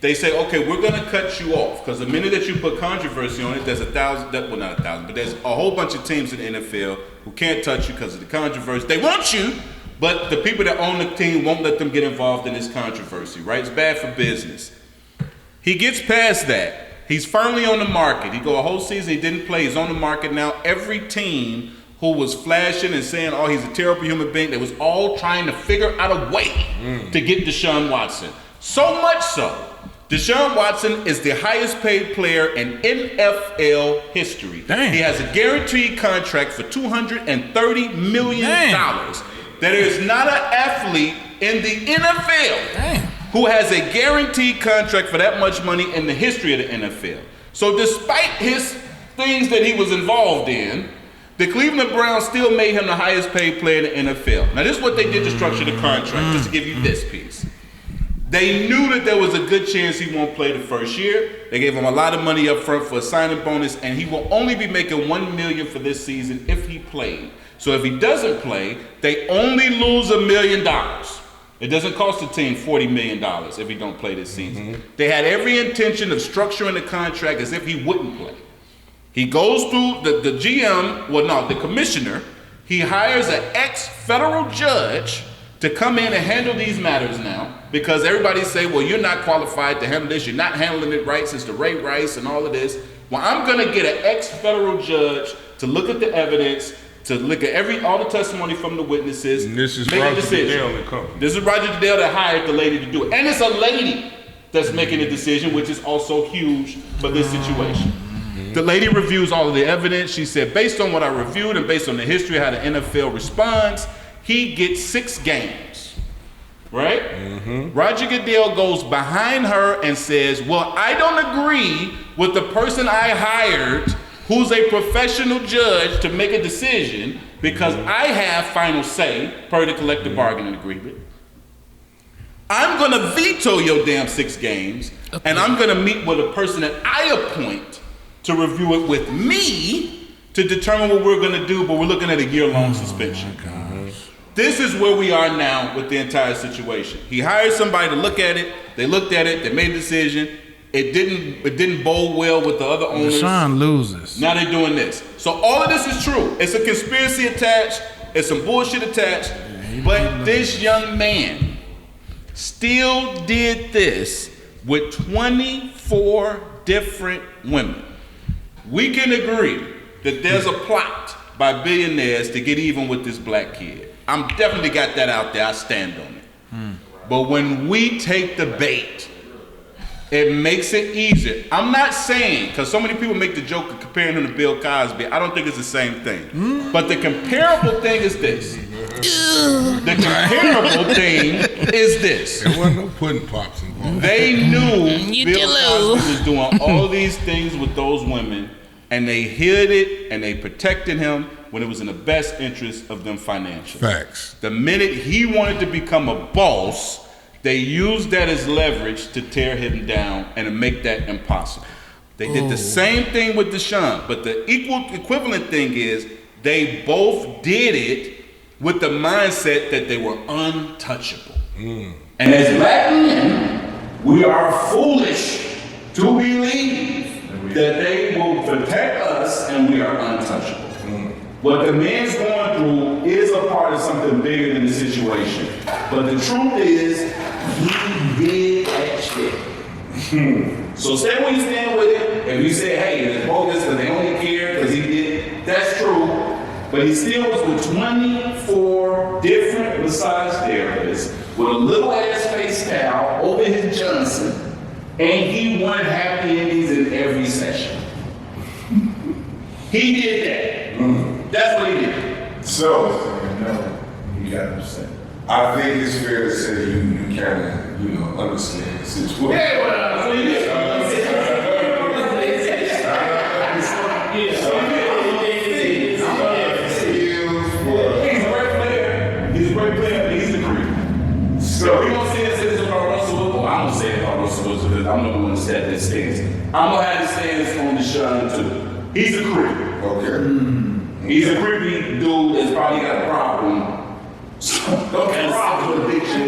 They say, okay, we're going to cut you off because the minute that you put controversy on it, there's 1,000, well, not 1,000, but there's a whole bunch of teams in the NFL who can't touch you because of the controversy. They want you, but the people that own the team won't let them get involved in this controversy, right? It's bad for business. He gets past that. He's firmly on the market. He go a whole season, he didn't play. He's on the market now. Every team who was flashing and saying, oh, he's a terrible human being, they was all trying to figure out a way to get Deshaun Watson. So much so, Deshaun Watson is the highest paid player in NFL history. Damn. He has a guaranteed contract for $230 million. Damn. There is not an athlete in the NFL who has a guaranteed contract for that much money in the history of the NFL. So despite his things that he was involved in, the Cleveland Browns still made him the highest paid player in the NFL. Now this is what they did to structure the contract, just to give you this piece. They knew that there was a good chance he won't play the first year. They gave him a lot of money up front for a signing bonus, and he will only be making $1 million for this season if he played. So if he doesn't play, they only lose $1 million. It doesn't cost the team $40 million if he don't play this season. They had every intention of structuring the contract as if he wouldn't play. He goes through the GM, the commissioner. He hires an ex-federal judge to come in and handle these matters now, because everybody say, well, you're not qualified to handle this. You're not handling it right since the Ray Rice and all of this. Well, I'm going to get an ex-federal judge to look at the evidence, to look at all the testimony from the witnesses. And this is make Roger a decision. Goodell and company. This is Roger Goodell that hired the lady to do it. And it's a lady that's making the decision, which is also huge for this situation. The lady reviews all of the evidence. She said, based on what I reviewed and based on the history of how the NFL responds, he gets 6 games, right? Roger Goodell goes behind her and says, well, I don't agree with the person I hired who's a professional judge to make a decision because I have final say per the collective bargaining agreement. I'm going to veto your damn 6 games, and I'm going to meet with a person that I appoint to review it with me to determine what we're going to do, but we're looking at a year-long suspension. This is where we are now with the entire situation. He hired somebody to look at it. They looked at it. They made a decision. It didn't bode well with the other owners. Deshaun loses. Now they're doing this. So all of this is true. It's a conspiracy attached. It's some bullshit attached. But this young man still did this with 24 different women. We can agree that there's a plot by billionaires to get even with this black kid. I'm definitely got that out there. I stand on it. But when we take the bait, it makes it easier. I'm not saying, because so many people make the joke of comparing him to Bill Cosby. I don't think it's the same thing. But the comparable thing is this. The comparable thing is this. There wasn't no pudding pops involved. They knew Bill Cosby was doing all these things with those women, and they hid it and they protected him when it was in the best interest of them financially. Facts. The minute he wanted to become a boss, they used that as leverage to tear him down and to make that impossible. They did the same thing with Deshaun, but the equivalent thing is they both did it with the mindset that they were untouchable. And as black men, we are foolish to believe that they will protect us and we are untouchable. What the man's going through is a part of something bigger than the situation. But the truth is, he did that shit. So stay where you stand with it. If you say, hey, it's bogus because they only care because he did, that's true. But he still was with 24 different massage therapists with a little ass face towel over his Johnson, and he won happy endings in every session. He did that. That's what he did. So, you got to say. I think it's fair to say you kind of, understand the situation. Yeah, well, he did. He's a great player. He's a great player, but he's a creep. So we gonna say this about Russell Wilson. I'm gonna say it about Russell Wilson because I'm the one that said this stance. I'm gonna have to say this on Deshaun too. He's a creep. Okay. He's a creepy dude that's probably got a problem. Problem with addiction.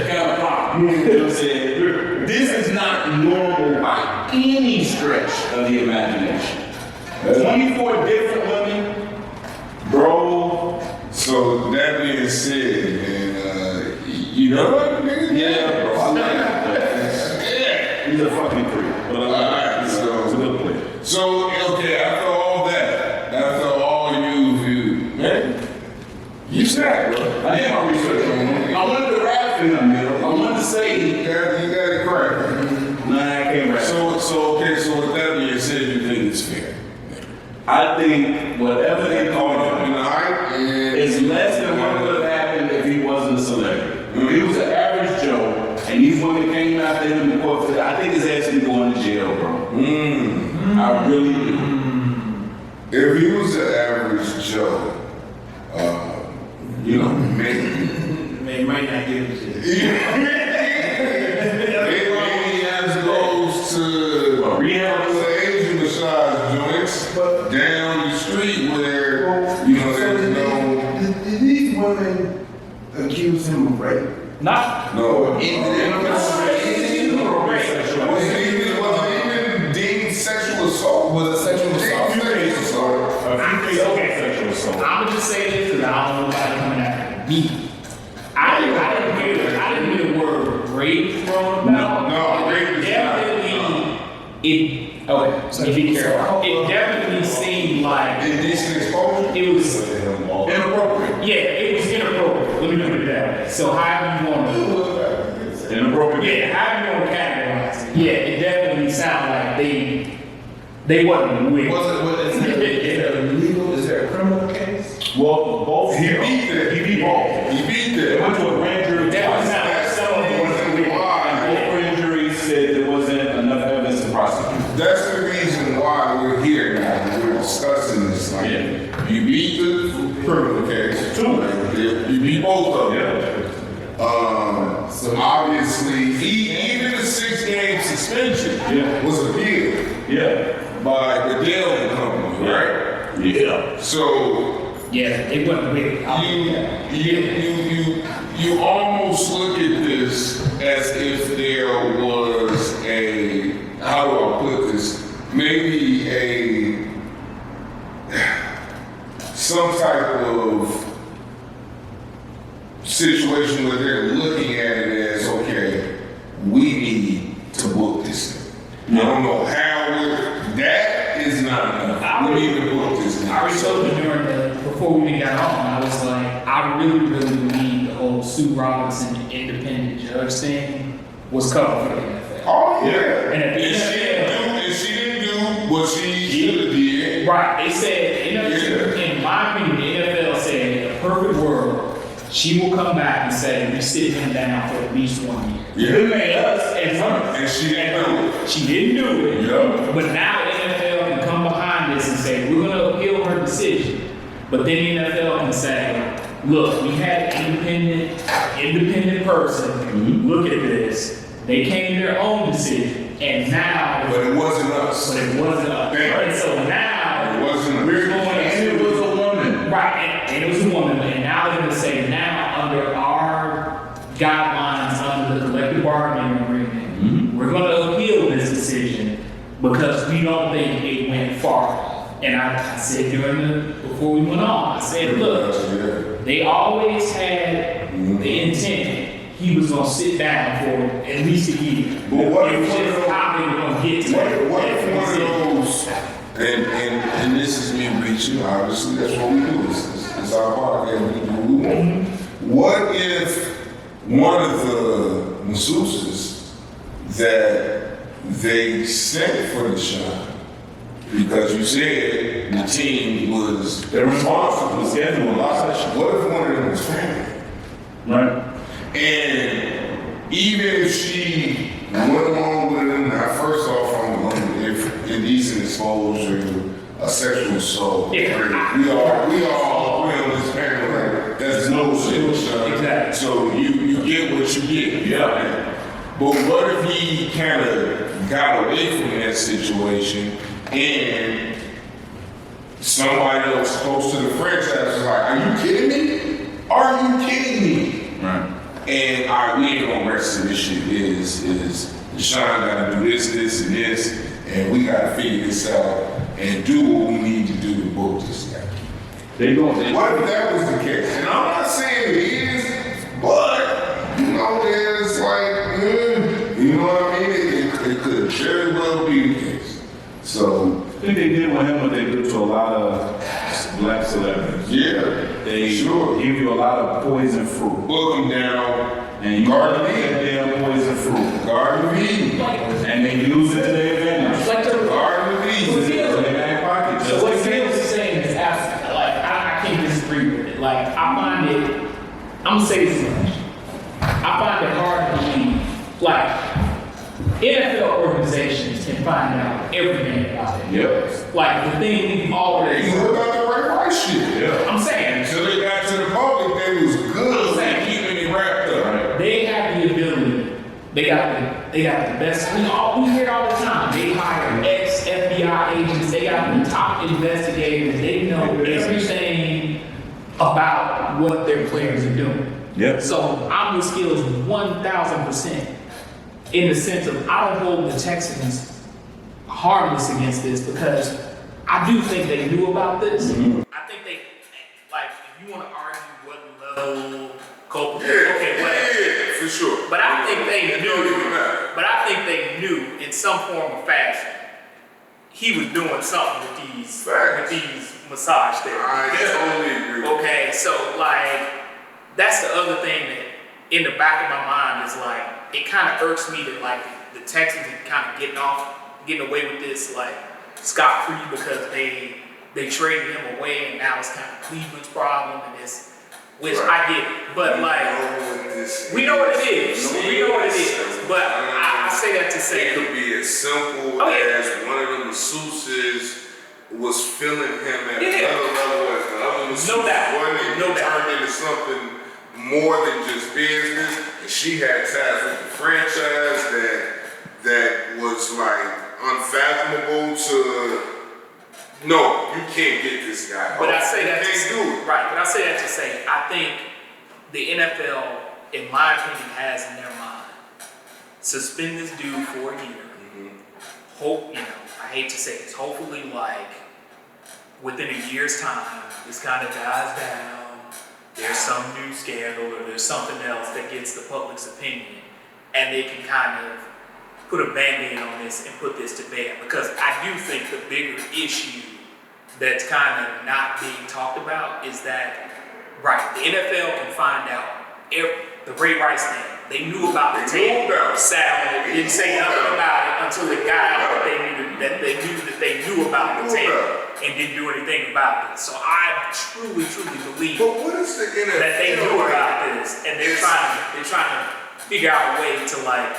Got a problem. You know what I'm saying? This is not normal by any stretch of the imagination. 24 different women, bro. So that being said, man, you know what, nigga? Yeah, bro. I like that. Yeah. He's a fucking creep. But Alright, so it's a good player. So, okay, after all that, after all you viewed, man, you snapped, bro. I did my research on him. I wanted to rap in the middle. I wanted to say, You got it correct. nah, I can't rap. So with that being said, you think it's fair? I think whatever they call him is less than what would have happened if he wasn't a celebrity. If he was an average Joe, and these women came after him in court, I think he's actually going to jail, bro. I really do. If he was an average Joe, maybe. They might not give a shit. Maybe he has goes to Rehab. Asian massage joints down the street where, there's no. Did these women accuse him of rape? No. Was it even deemed sexual assault? it sexual assault? Okay, sexual assault. I'm gonna just say this because I don't know nobody coming after me. I didn't hear the word rape thrown about. No, rape is It definitely seemed like Indecent exposure? it was Inappropriate. Yeah, it was inappropriate. Let me put it that way. So however you want to Inappropriate. Yeah, however you want to categorize it. Yeah, it definitely sounded like they wasn't with. Is there a criminal case? Well, both. He beat that. He beat both. He beat They went that. to a grand jury. That was not some of the Both grand juries said there wasn't enough evidence to prosecute. That's the reason why we're here now. We're discussing this. Like, you beat the criminal case. You beat both of them. So obviously, even the 6-game suspension was appealed by the Dell Company, right? Yeah. So Yeah, they wasn't with it. you almost look at this as if there was how do I put this? Maybe some type of situation where they're looking at it as, okay, we need to book this thing. I don't know how that is not enough. We need to book this thing. I already told you during the before we even got on, I was like, I really believe the whole Sue Robinson independent judge thing was covered for the NFL. Oh yeah. And at the And she didn't do what she should have did. Right. They said, in my opinion, the NFL said, in a perfect world, she will come back and say, we sit him down for at least 1 year. Yeah. It made us and her. And she didn't do it. She didn't do it. Yeah. But now the NFL can come behind this and say, we're going to appeal her decision. But then the NFL can say, look, we had an independent person look at this. They came to their own decision. And now... But it wasn't us. Right? So now... It wasn't we're going And it was a woman. Right, and it was a woman. And now they're going to say, now under our guidelines, under the collective bargaining agreement, we're going to appeal this decision because we don't think it went far. And I said before we went on, I said, look, they always had the intent he was going to sit down for at least a year. But what if how they were going to get to what if one of those, and this is me reaching, obviously, that's what we do. It's our podcast, we do what we want. What if one of the masseuses that they sent for the shot, because you said the team was responsible for scheduling a lot of shit. What if one of them was family? Right. And even if she went along with it, now first off, if indecent exposure, a sexual assault, we all on this panel, like, that's no shit. Exactly. So you get what you get. Yeah. But what if he kind of got away from that situation and somebody else close to the franchise was like, are you kidding me? Are you kidding me? Right. And we ain't gonna rest in this shit. Is Deshaun gotta do this, and this, and we gotta figure this out and do what we need to do to book this guy. What if that was the case? And I'm not saying it is, but you know, there's like, you know what I mean? It could very well be the case. So I think they did with him what they do to a lot of black celebrities. yeah, They sure. give you a lot of poison fruit. Book them down. And you Garden that Eden. damn poison fruit. Garden of Eden. And they use it to their advantage. Like the Garden of Eden. Use it in their back pocket. So what Phil's saying is absolutely, like, I can't disagree with it. Like, I find it, I'm gonna say this much. I find it hard to believe, like, NFL organizations can find out everything about it. Yep. Like, the thing we've already, You about the right shit. Yeah. I'm saying, Until they got to the public, they was good I'm at saying, keeping it wrapped up. they have the ability, they got the best, we hear it all the time, they hire ex-FBI agents, they got the top investigators, they know everything about what their players are doing. Yep. So I'm with Skills 1,000% in the sense of I don't hold the Texans harmless against this because I do think they knew about this. I think they, like, if you want to argue what level culpable, okay, whatever. Yeah, for sure. But I think they It don't even matter. knew. But I think they knew in some form or fashion he was doing something with Facts. these massage therapies. I totally agree. Okay, so like that's the other thing that in the back of my mind is like it kind of irks me that like the Texans are kind of getting away with this like scot-free because they traded him away and now it's kind of Cleveland's problem and this, which I get it, but like we know what it is. We know what it is. But I say that to say it could be as simple as one of the masseuses was feeling him at another level as the other masseuse wasn't, and turned into something more than just business. And she had ties with the franchise that was like unfathomable to. No, you can't get this guy. But I say that you can't do it. Right, but I say that to say I think the NFL, in my opinion, has in their mind suspend this dude for a year. Hope, I hate to say this, hopefully like within a year's time, this kind of dies down, there's some new scandal or there's something else that gets the public's opinion, and they can kind of put a band-aid on this and put this to bed. Because I do think the bigger issue that's kind of not being talked about is that, right, the NFL can find out the Ray Rice thing. They knew about the tape, sat on it, didn't say nothing about it until it got out that they knew about the tape and didn't do anything about it. So I truly believe But what is the NFL that they knew about this, and they're trying to figure out a way to like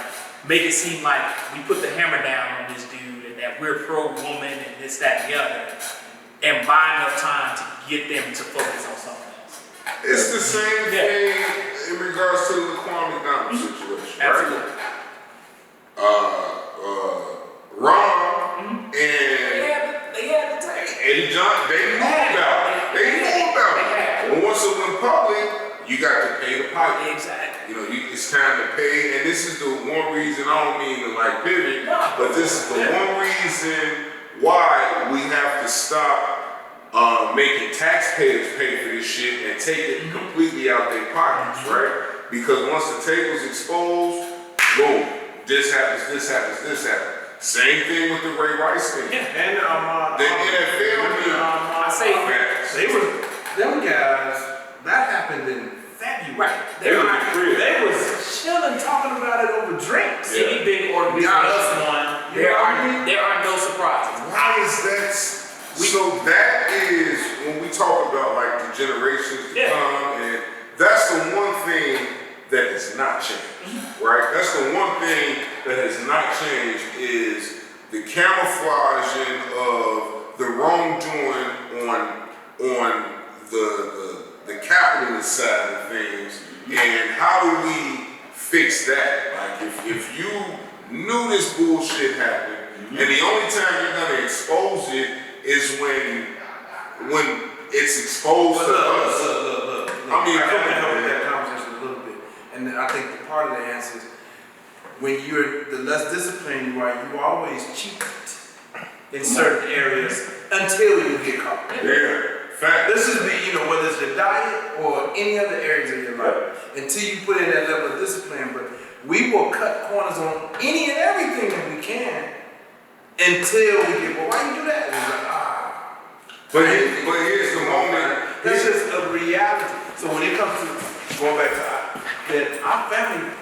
make it seem like we put the hammer down on this dude and that we're pro-woman and this, that, and the other, and buy enough time to get them to focus on something else. It's the same thing in regards to the Laquan McDonald situation, Absolutely. right? Ron and They had the tape. Eddie John, they knew about it. They knew about it. But once it went public, you got to pay the piper. Exactly. You know, it's time to pay, and this is the one reason, I don't mean to like pivot, but this is the one reason why we have to stop making taxpayers pay for this shit and take it completely out their pockets, right? Because once the tape was exposed, boom, this happens. Same thing with the Ray Rice thing. And The NFL, I say them guys, that happened in February. They was chilling, talking about it over drinks. any big organization one, there are no surprises. why is that? So that is when we talk about like the generations to come, and that's the one thing that has not changed, right? That's the one thing that has not changed is the camouflaging of the wrongdoing on the capitalist side of things, and how do we fix that? Like if you knew this bullshit happened, and the only time you're gonna expose it is when it's exposed to us. Look. I mean, I can help with that conversation a little bit, and I think the part of the answer is when the less disciplined you are, you always cheat in certain areas until you get caught. Yeah, fact. This is whether it's your diet or any other areas of your life, until you put in that level of discipline. But we will cut corners on any and everything that we can until we get, well, why you do that? And it's like, But here's the moment. That's just a reality. So when it comes to going back to our family,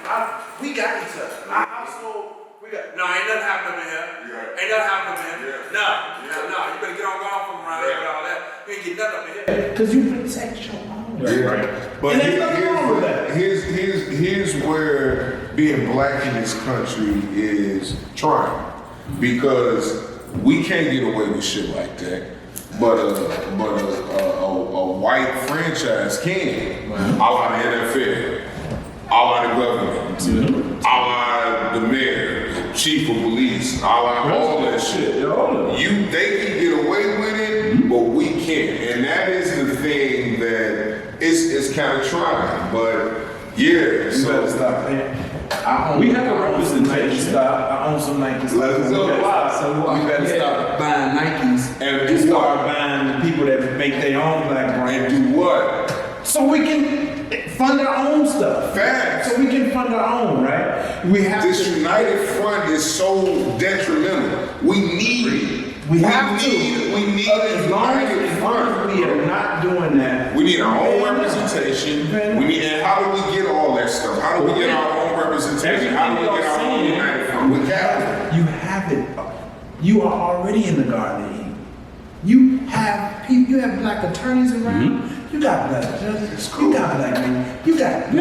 we got each other. Our household, we got. No, ain't nothing happening over here. Yeah. Ain't nothing happening over here. Yeah. No. You better get on gone from around here and all that. You ain't get nothing over here. Because you protect your own. Right. But And there's nothing wrong with that. here's where being black in this country is trying, because we can't get away with shit like that. But a white franchise can, a la the NFL, a la the government, a la the mayor, the chief of police, a la all that shit. They can get away with it, but we can't, and that is the thing that is kind of trying. But yeah, You better stop paying. We have a representation. I own some Nikes. Let's go. We better stop buying Nikes And start buying the people that make their own black brand. and do what? So we can fund our own stuff. Facts. So we can fund our own, right? We have This to. united front is so detrimental. We need it. We have to. We need As a long united as front. we are not doing that. We need our own representation. And how do we get all that stuff? How do we get our own representation? How do we get our own united front? We got it. You have it. You are already in the Garden of Eden. You have people. You have black attorneys around. You got black judges. You got black men. You got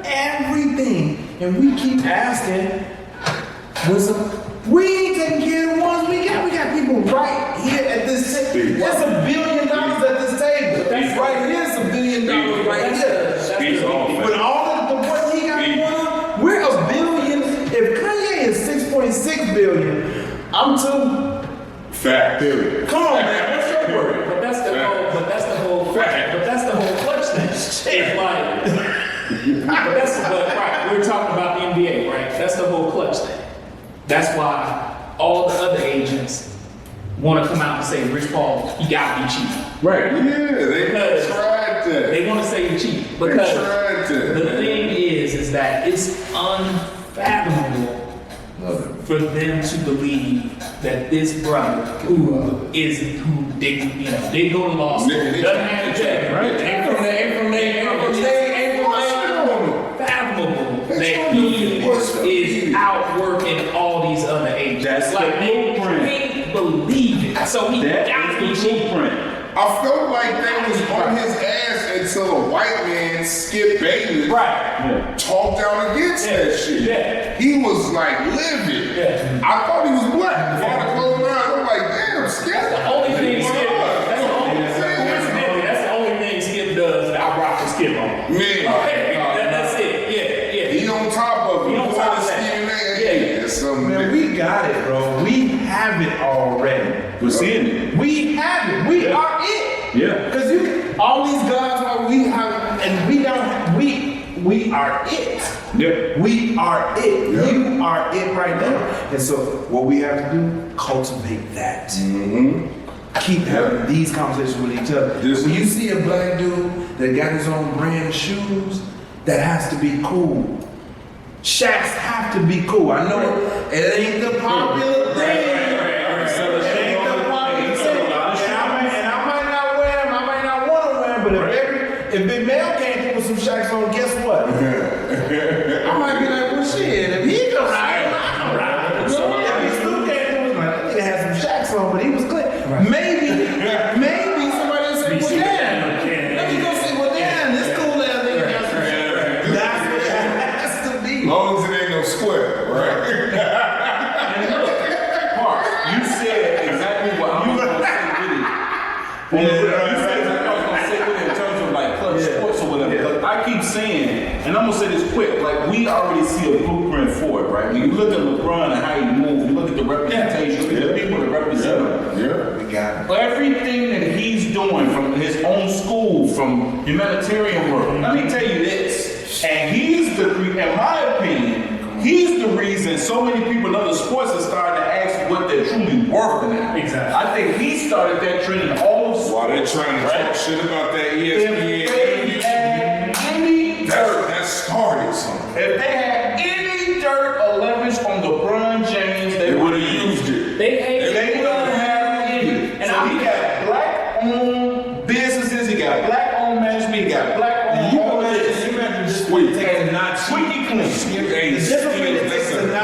everything. And we keep asking, we ain't taking care of the ones we got. We got people right here at this table. There's $1 billion at this table. Right here's $1 billion right here. With all of what he got going on, we're $1 billion. If Kanye is 6.6 billion, I'm 2. Fact. Period. Come on, man. What's your word? But that's the whole clutch thing. It's like, right. We're talking about the NBA, right? That's the whole clutch thing. That's why all the other agents want to come out and say, Rich Paul, you gotta be cheap. Right. Yeah, they Because tried that. They want to say you're cheap. They Because tried that. the thing is that it's unfathomable for them to believe that this brother who didn't go to law school, doesn't have a check, right? Ain't from fathomable that he is out working all these other agents. That's like the they blueprint. can't believe it. So he got the blueprint. I felt like they was on his ass until a white man, Skip Bayless, talked out against that shit. Yeah. He was like livid. Yeah. I thought he was black. Before I closed my eyes, I'm like, damn, Skip. That's the only thing Skip does. That's the only thing Skip does that I rock with Skip on. Man. That's it. Yeah. He on top of it. He on top of that. Man, we got it, bro. We have it already. We're seeing it. We have it. We are it. Yeah. Because all these guys we have, and we don't. We are it. Yeah. We are it. Yeah. You are it right now. And so, what we have to do, cultivate that. Keep having these conversations with each other. When you see a black dude that got his own brand of shoes, that has to be cool. Shacks have to be cool. I know it ain't the popular thing. It ain't the popular thing. And I might not wear them. I might not want to wear them. But if Big Mel came through with some Shacks on, guess what? I might be like, well, shit. If he can ride, I can ride. So if he still came through with like, I think he had some Shacks on, but he was clean. Maybe somebody will say, well, yeah. Let me go see. Well, damn, this cool ass nigga got some Shacks. That's what it has to be. As long as it ain't no square, right? And look, Park, you said exactly what I was going to say with it. You said exactly what I was going to say with it in terms of like club sports or whatever. But I keep saying, and I'm going to say this quick, like we already see a blueprint for it, right? When you look at LeBron and how he moves, you look at the representation, look at the people that represent him. Yeah. We got it. Everything that he's doing from his own school, from humanitarian work, let me tell you this, and he's in my opinion, he's the reason so many people in other sports are starting to ask what they're truly worth now. Exactly. I think he started that trend in all of sports. While they're trying to talk shit about that If they had any dirt, that started something. if they had any dirt or leverage on LeBron James, they would have used it. They don't have any. And So he got black-owned businesses, he got black-owned management, he got black-owned all this. Squeaky clean. That's a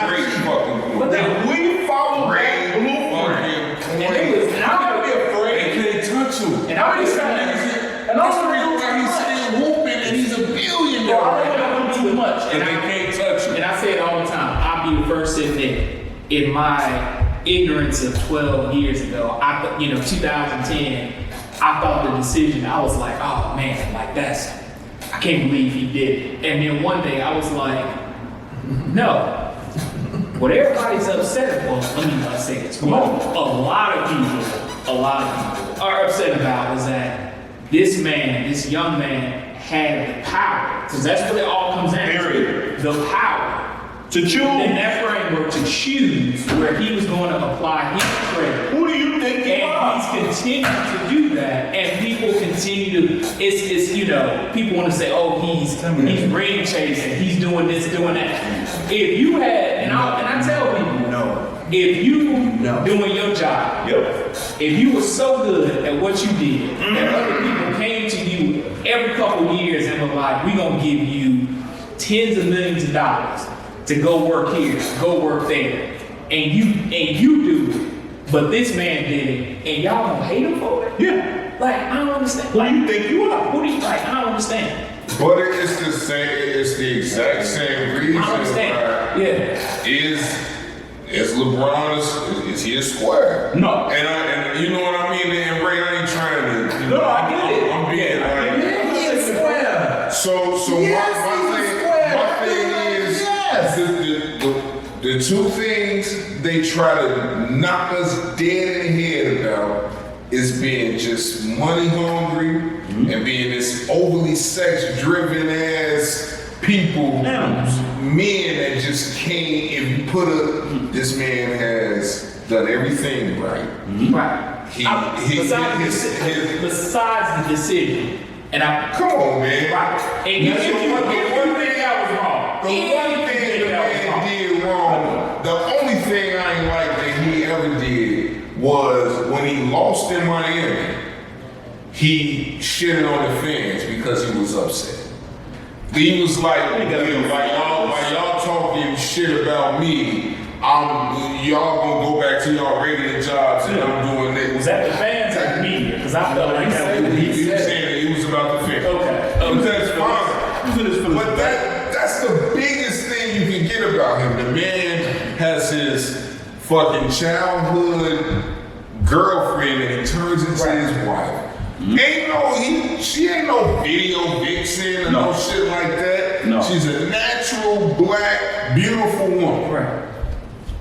great fucking point. But then we follow that blueprint. And I'm gonna be afraid. They can't touch him. And I'm excited. And also the reason why He's still whooping and he's a billionaire. Yo, I don't want to do too much. And they can't touch him. And I say it all the time. I'll be the first to admit, in my ignorance of 12 years ago, 2010, I thought the decision, I was like, oh man, like I can't believe he did it. And then one day I was like, no. What everybody's upset about, let me not say this. What a lot of people are upset about is that this young man had the power. Because that's what it all comes down to. The power. to choose. In that framework to choose where he was going to apply his credit. Who do you think he was? And he's continued to do that, and people continue to. It's people want to say, oh, he's ring chasing, he's doing this, doing that. If you had, and I tell people, if you doing your job, if you were so good at what you did, that other people came to you every couple years and were like, we're gonna give you tens of millions of dollars to go work here, go work there, and you do it, but this man did it, and y'all don't hate him for it? Yeah. Like, I don't understand. Who do you think you are? Who do you like? I don't understand. But it's the same. It's the exact same reason. I understand. Yeah. Is LeBron is he a square? No. And you know what I mean. And Ray, I ain't trying to. No, I get it. I'm being like. He is square. So my thing is the two things they try to knock us dead in the head about is being just money hungry and being this overly sex driven ass people, men that just can't. If you put this man has done everything right. Right. Besides the decision, and come on, man. Right. And if you one thing that was wrong. The one thing the man did wrong, the only thing I ain't like that he ever did was when he lost in Miami, he shitted on the fans because he was upset. He was like, y'all talking shit about me, y'all gonna go back to y'all regular jobs and I'm doing this. Was that the fans or the media? Because I felt like that was he was saying that it was about the fans. Okay. That's fine. But that's the biggest thing you can get about him. The man has his fucking childhood girlfriend and he turns into his wife. She ain't no video vixen or no shit like that. No. She's a natural black, beautiful woman. Right.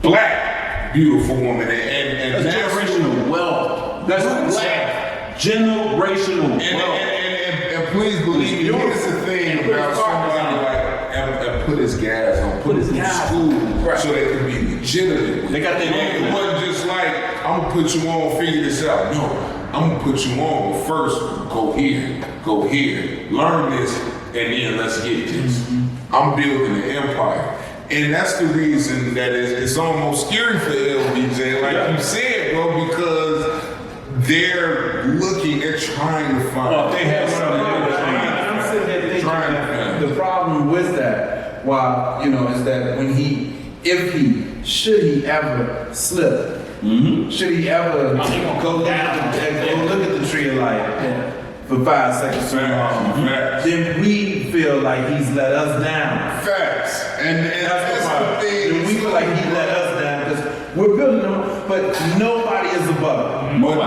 Black, beautiful woman. And That's generational wealth. That's black generational wealth. And please believe me, here's the thing about somebody like and put his gas on, put his school so they could be legitimate. They got their name. It wasn't just like, I'm gonna put you on, figure this out. No, I'm gonna put you on, but first go here, learn this, and then let's get this. I'm building an empire. And that's the reason that it's almost scary for LBJ, like you said, bro, because they're trying to find. They have I'm sitting there thinking that the problem with that, is that should he ever slip, should he ever go look at the tree of life for 5 seconds too long, then we feel like he's let us down. Facts. And that's the thing. Then we feel like he let us down because we're building them, but nobody is above him. But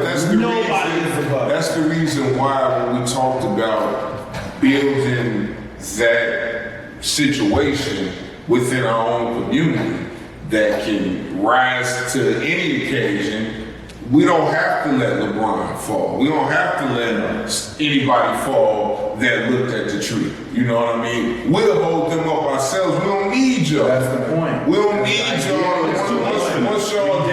that's the reason. That's the reason why when we talked about building that situation within our own community that can rise to any occasion, we don't have to let LeBron fall. We don't have to let anybody fall that looked at the tree. You know what I mean? We'll hold them up ourselves. We don't need y'all. That's the point. We don't need y'all. Once y'all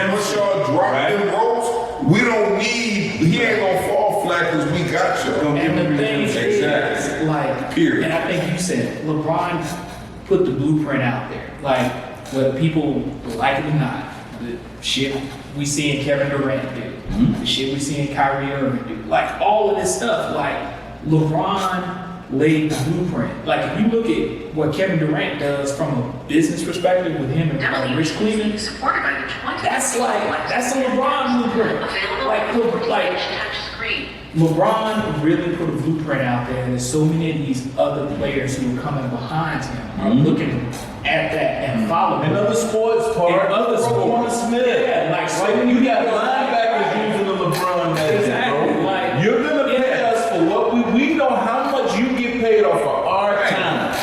drop them ropes, we don't need, he ain't gonna fall flat because we got y'all. And the thing is, like, period. And I think you said, LeBron put the blueprint out there. Like, whether people like it or not, the shit we seeing Kevin Durant do, the shit we seeing Kyrie Irving do, like all of this stuff, like LeBron laid the blueprint. Like if you look at what Kevin Durant does from a business perspective with him and Rich Cleveland, that's a LeBron blueprint. Like LeBron really put a blueprint out there, and there's so many of these other players who are coming behind him are looking at that and following. In other sports, Smith. Yeah, like so when you got linebackers using the LeBron method, exactly, bro. like, You're gonna pay us for what we know how much you get paid off of our time.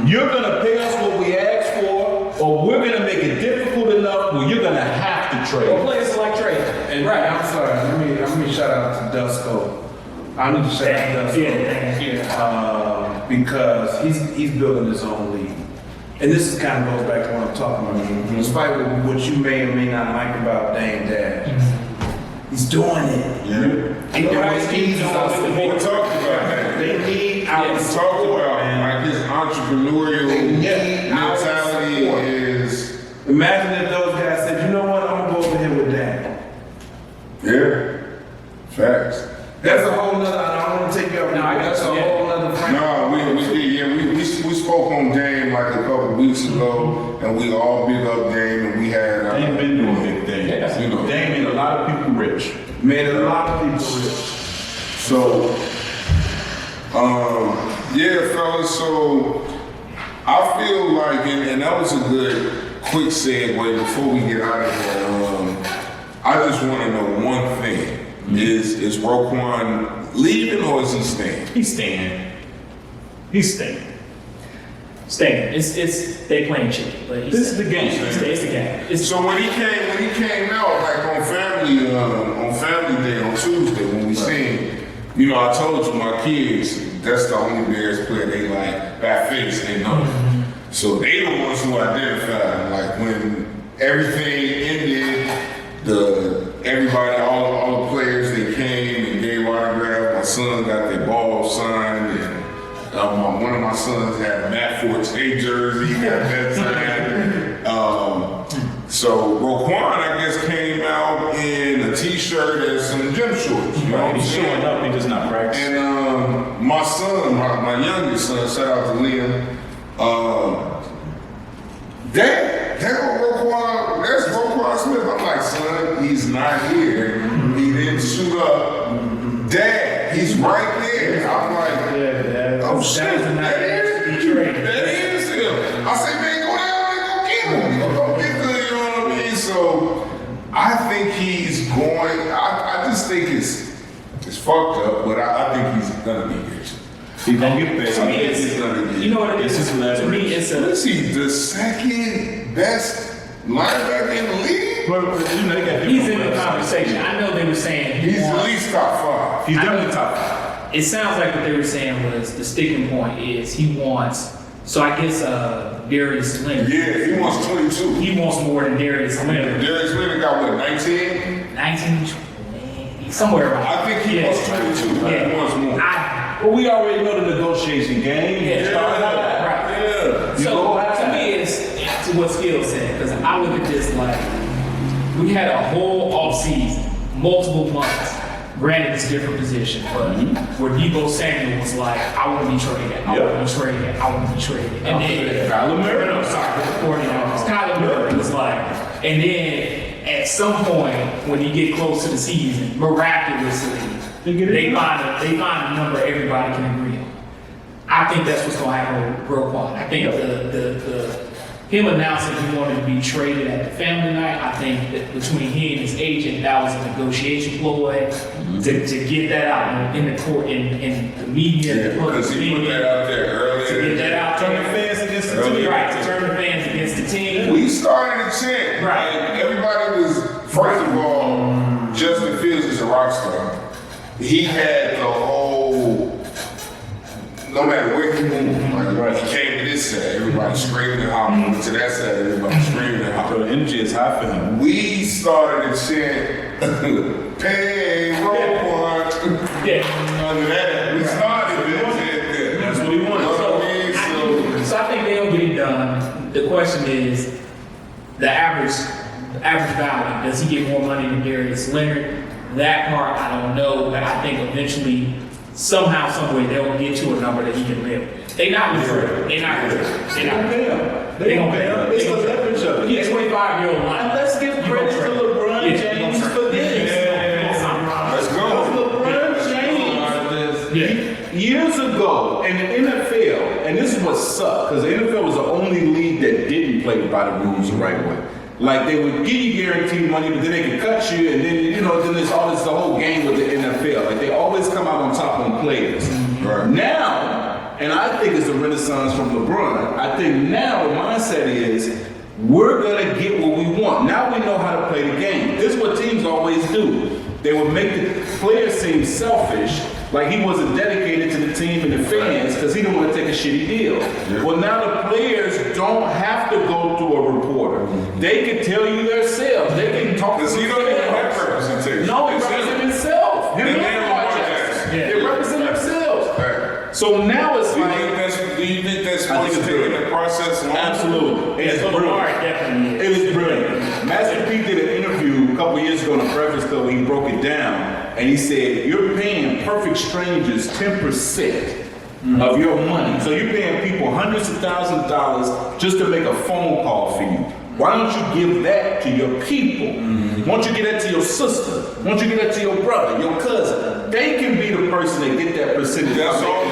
You're gonna pay us what we asked for, or we're gonna make it difficult enough where you're gonna have to trade. Or players like trade. And I'm sorry, let me shout out to Dusko. I need to shout out to Dusko because he's building his own league. And this is kind of goes back to what I'm talking about. Despite what you may or may not like about Dame Dash, he's doing it. Yeah. We talked about that. They need our support, man. Like his entrepreneurial mentality is. Imagine if those guys said, you know what, I'm gonna go over here with Dame. Yeah. Facts. That's a whole nother. I don't want to take you up. That's a whole nother. We spoke on Dame like a couple weeks ago, and we all big up Dame, and we had. Dame been doing big things. Yeah. You know, Dame made a lot of people rich. Made a lot of people rich. So, yeah, fellas. So I feel like, and that was a good quick segue before we get out of here. I just want to know one thing. Is Roquan leaving or is he staying? He's staying. Staying. It's they playing chicken. But this is the game. It's the game. So when he came out like on Family Day on Tuesday when we seen, I told you my kids that's the only Bears player they like by face they know. So they the ones who identified like when everything ended. Everybody, all the players, they came and gave autographs. My son got their ball signed, and one of my sons had a Matt Forte jersey. He got that signed. So Roquan, I guess, came out and shirt and some gym shorts. You know what I'm He's saying? showing up, he just not practicing. And my son, my youngest son, shout out to Liam. That's Roquan Smith. I'm like, son, he's not here. He didn't shoot up. Dad, he's right there. I'm like, oh shit, that is him. I say, man, go down and go get him. Go get the, you know what I mean? So I think he's going. I just think it's fucked up, but I think he's gonna be rich. He's gonna get paid. To me, you know what it is? To me, it's Is he the second best linebacker in the league? He's in the conversation. I know they were saying He's at least top 5. He's definitely top 5. It sounds like what they were saying was the sticking point is he wants. So I guess Darius Leonard. Yeah, he wants 22. He wants more than Darius Leonard. Darius Leonard got what, 19? 19, somewhere around. I think he wants 22. Yeah. He wants more. Well, we already know the negotiation game. Yeah, right. Yeah. So to me, it's what Skill said, because I look at this like we had a whole off season, multiple months. Granted, it's a different position, but where Deebo Samuel was like, I want to be traded, I want to be traded, I want to be traded. And then Kyler Murray. No, sorry, with the 49ers. Kyler Murray was like, and then at some point when you get close to the season, miraculously, they find a number everybody can agree on. I think that's what's going to happen with Roquan. I think the him announcing he wanted to be traded at the family night, I think that between he and his agent, that was a negotiation ploy to get that out in the court, in the media. Because he put that out there earlier. To get that out Turn there. the fans against the team. Right, to turn the fans against the team. We started a chant. Right. Like, everybody was, first of all, Justin Fields is a rock star. He had the whole, no matter where he moved, like he came to this side, everybody screaming and hollering. Went to that side, everybody screaming and So hollering. the energy is high for him. We started a chant, pay Roquan. Yeah. Under that, we started that chant. That's what he wanted. You know what I mean? So I think they'll get it done. The question is, the average value, does he get more money than Darius Leonard? That part, I don't know, but I think eventually, somehow, some way, they'll get to a number that he can live with. They're not going to trade him. They're not going to trade him. They're not Pay going him. They gonna pay him. It's the leverage of it. He's a 25-year-old line. And let's give credit to LeBron James for this. Let's go. LeBron James, years ago in the NFL, and this is what sucked, because the NFL was the only league that didn't play by the rules the right way. Like, they would give you guaranteed money, but then they could cut you, and then, then there's always the whole game with the NFL. Like, they always come out on top on players. Right. Now, and I think it's a renaissance from LeBron, I think now the mindset is, we're going to get what we want. Now we know how to play the game. This is what teams always do. They would make the players seem selfish, like he wasn't dedicated to the team and the fans because he didn't want to take a shitty deal. Yeah. Well, now the players don't have to go through a reporter. They can tell you themselves. They can talk to Because he don't even have representation. No, he represents himself. And Him then and Lamar Jackson. Jackson. They represent themselves. Right. So now it's Do you like... think that's I think supposed it's to take brilliant. the process long? Absolutely. It's brilliant. definitely It is brilliant. Master P did an interview a couple years ago in the Breakfast Club where he broke it down, and he said, you're paying perfect strangers 10% of your money. So you're paying people hundreds of thousands of dollars just to make a phone call for you. Why don't you give that to your people? Why don't you give that to your sister? Why don't you give that to your brother, your cousin? They can be the person that get that percentage. That's all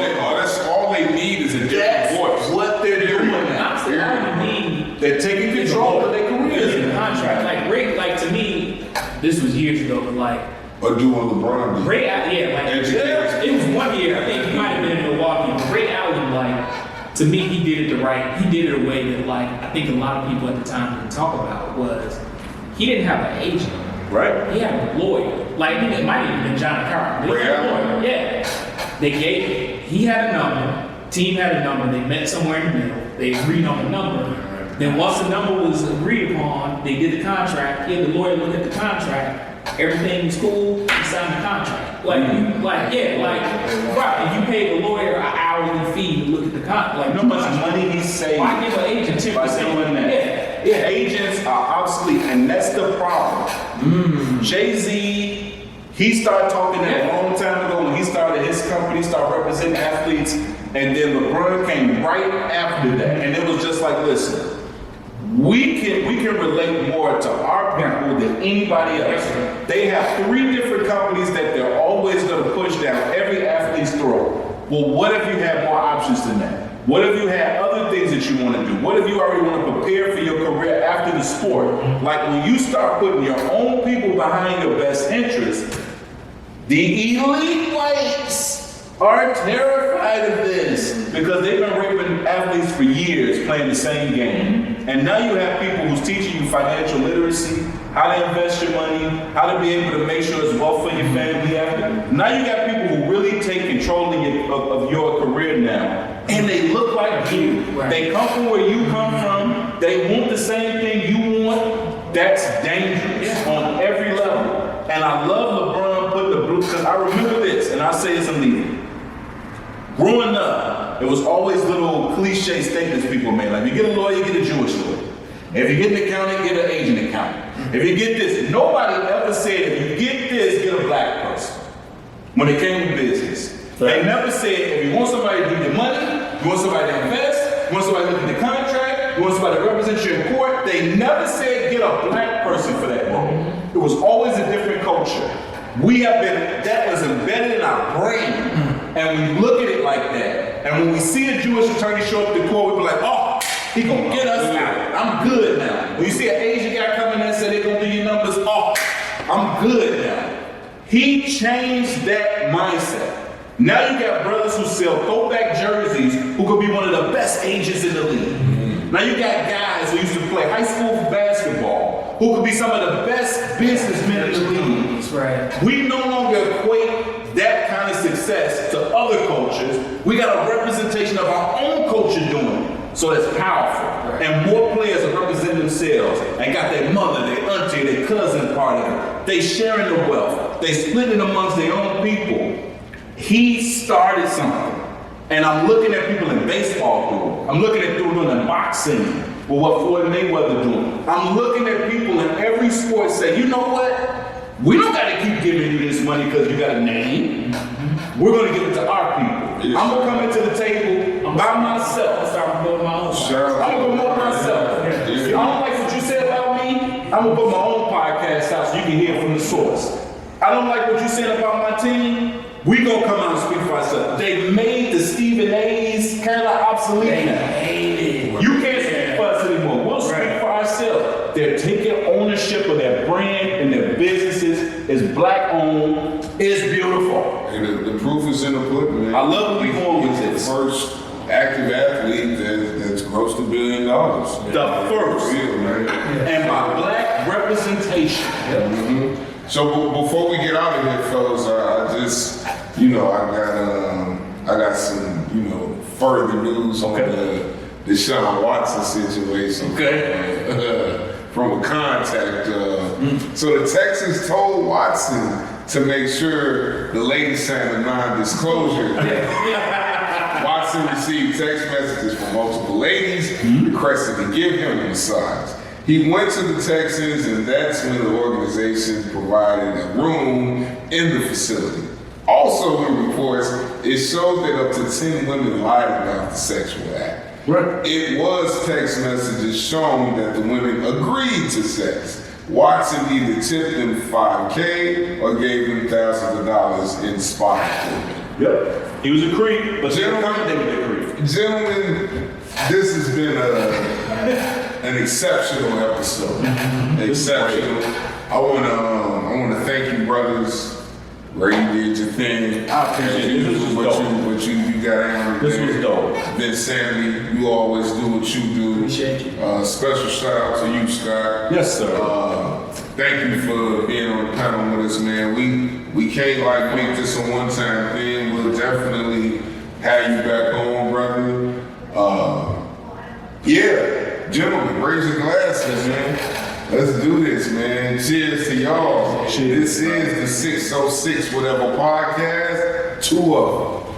they need is a different voice. What they're doing now. Honestly, all you need They're taking control of their careers. is a contract. Like Ray, like to me, this was years ago, but like Or do what LeBron did. Ray, it was 1 year. I think he might have been in Milwaukee. But Ray Allen, like to me, he did it he did it a way that like I think a lot of people at the time didn't talk about was he didn't have an agent. Right. He had a lawyer. Like it might have even been Johnny Carter. Ray Allen? Yeah. They gave he had a number. Team had a number. They met somewhere in the middle. They agreed on the number. Then once the number was agreed upon, they did the contract. He had the lawyer look at the contract. Everything was cool. He signed the contract. Right. And you pay the lawyer an hourly fee to look at the contract. Like, You know how much money he's saving? Why give an agent 10%? By doing that. Yeah. Agents are obsolete, and that's the problem. Jay-Z He started talking that a long time ago when he started his company, started representing athletes, and then LeBron came right after that. And it was just like, listen, we can relate more to our people than anybody else. They have 3 different companies that they're always going to push down every athlete's throat. Well, what if you had more options than that? What if you had other things that you want to do? What if you already want to prepare for your career after the sport? Like when you start putting your own people behind your best interests, the elite whites are terrified of this because they've been raping athletes for years playing the same game. And now you have people who's teaching you financial literacy, how to invest your money, how to be able to make sure it's wealth for your family after. Now you got people who really take control of your career now. And they look like you. Right. They come from where you come from. They want the same thing you want. That's dangerous on every level. And I love LeBron putting the blue, because I remember this, and I'll say this and leave it. Growing up, it was always little cliche statements people made. Like, if you get a lawyer, get a Jewish lawyer. If you get an accountant, get an Asian accountant. If you get this, nobody ever said, if you get this, get a black person. When it came to business. They never said, if you want somebody to do your money, you want somebody to invest, you want somebody to look at the contract, you want somebody to represent you in court, they never said get a black person for that role. It was always a different culture. That was embedded in our brain, and we look at it like that. And when we see a Jewish attorney show up to court, we be like, oh, he gonna get us out. I'm good now. When you see an Asian guy come in there and say they're gonna do your numbers, oh, I'm good now. He changed that mindset. Now you got brothers who sell throwback jerseys who could be one of the best agents in the league. Now you got guys who used to play high school basketball who could be some of the best businessmen in the league. That's right. We no longer equate that kind of success to other cultures. We got a representation of our own culture doing it. So that's powerful. Right. And more players are representing themselves and got their mother, their auntie, their cousin part of it. They sharing the wealth. They splitting amongst their own people. He started something. And I'm looking at people in baseball doing. I'm looking at people doing in boxing with what Floyd Mayweather doing. I'm looking at people in every sport say, you know what? We don't got to keep giving you this money because you got a name. We're going to give it to our people. Yes. I'm going to come into the table by myself. I'm going to promote myself. Yes. I don't like what you said about me. I'm going to put my own podcast out so you can hear from the source. I don't like what you said about my team. We gonna come out and speak for ourselves. They made the Stephen A's kind of obsolete. You can't speak for us anymore. We'll speak for ourselves. They're taking ownership of their brand and their businesses. It's black owned. It's beautiful. And the proof is in the pudding, man. I love what we going with this. First active athlete that's grossed $1 billion. The first. Real, man. And by black representation. Mm-hmm. So before we get out of here, fellas, I just, I got some, further news on the Deshaun Watson situation. Okay. From a contact. So the Texans told Watson to make sure the lady signed a non-disclosure. Watson received text messages from multiple ladies requesting to give him a massage. He went to the Texans, and that's when the organization provided a room in the facility. Also in reports, it showed that up to 10 women lied about the sexual act. Right. It was text messages showing that the women agreed to sex. Watson either tipped them $5K or gave them thousands of dollars in spot equipment. Yep. He was a creep, but gentlemen, this has been an exceptional episode. Exceptional. I wanna thank you, brothers. Where you did your thing. I appreciate it. This was dope. What you got out This was dope. Vince Sandy, you always do what you do. Appreciate you. Special shout out to you, Scott. Yes, sir. Thank you for being on the panel with us, man. We can't make this a one-time thing. We'll definitely have you back on, brother. Yeah, gentlemen, raise your glasses, man. Let's do this, man. Cheers to y'all. Cheers. This is the 606 Whatever podcast. 2 of them.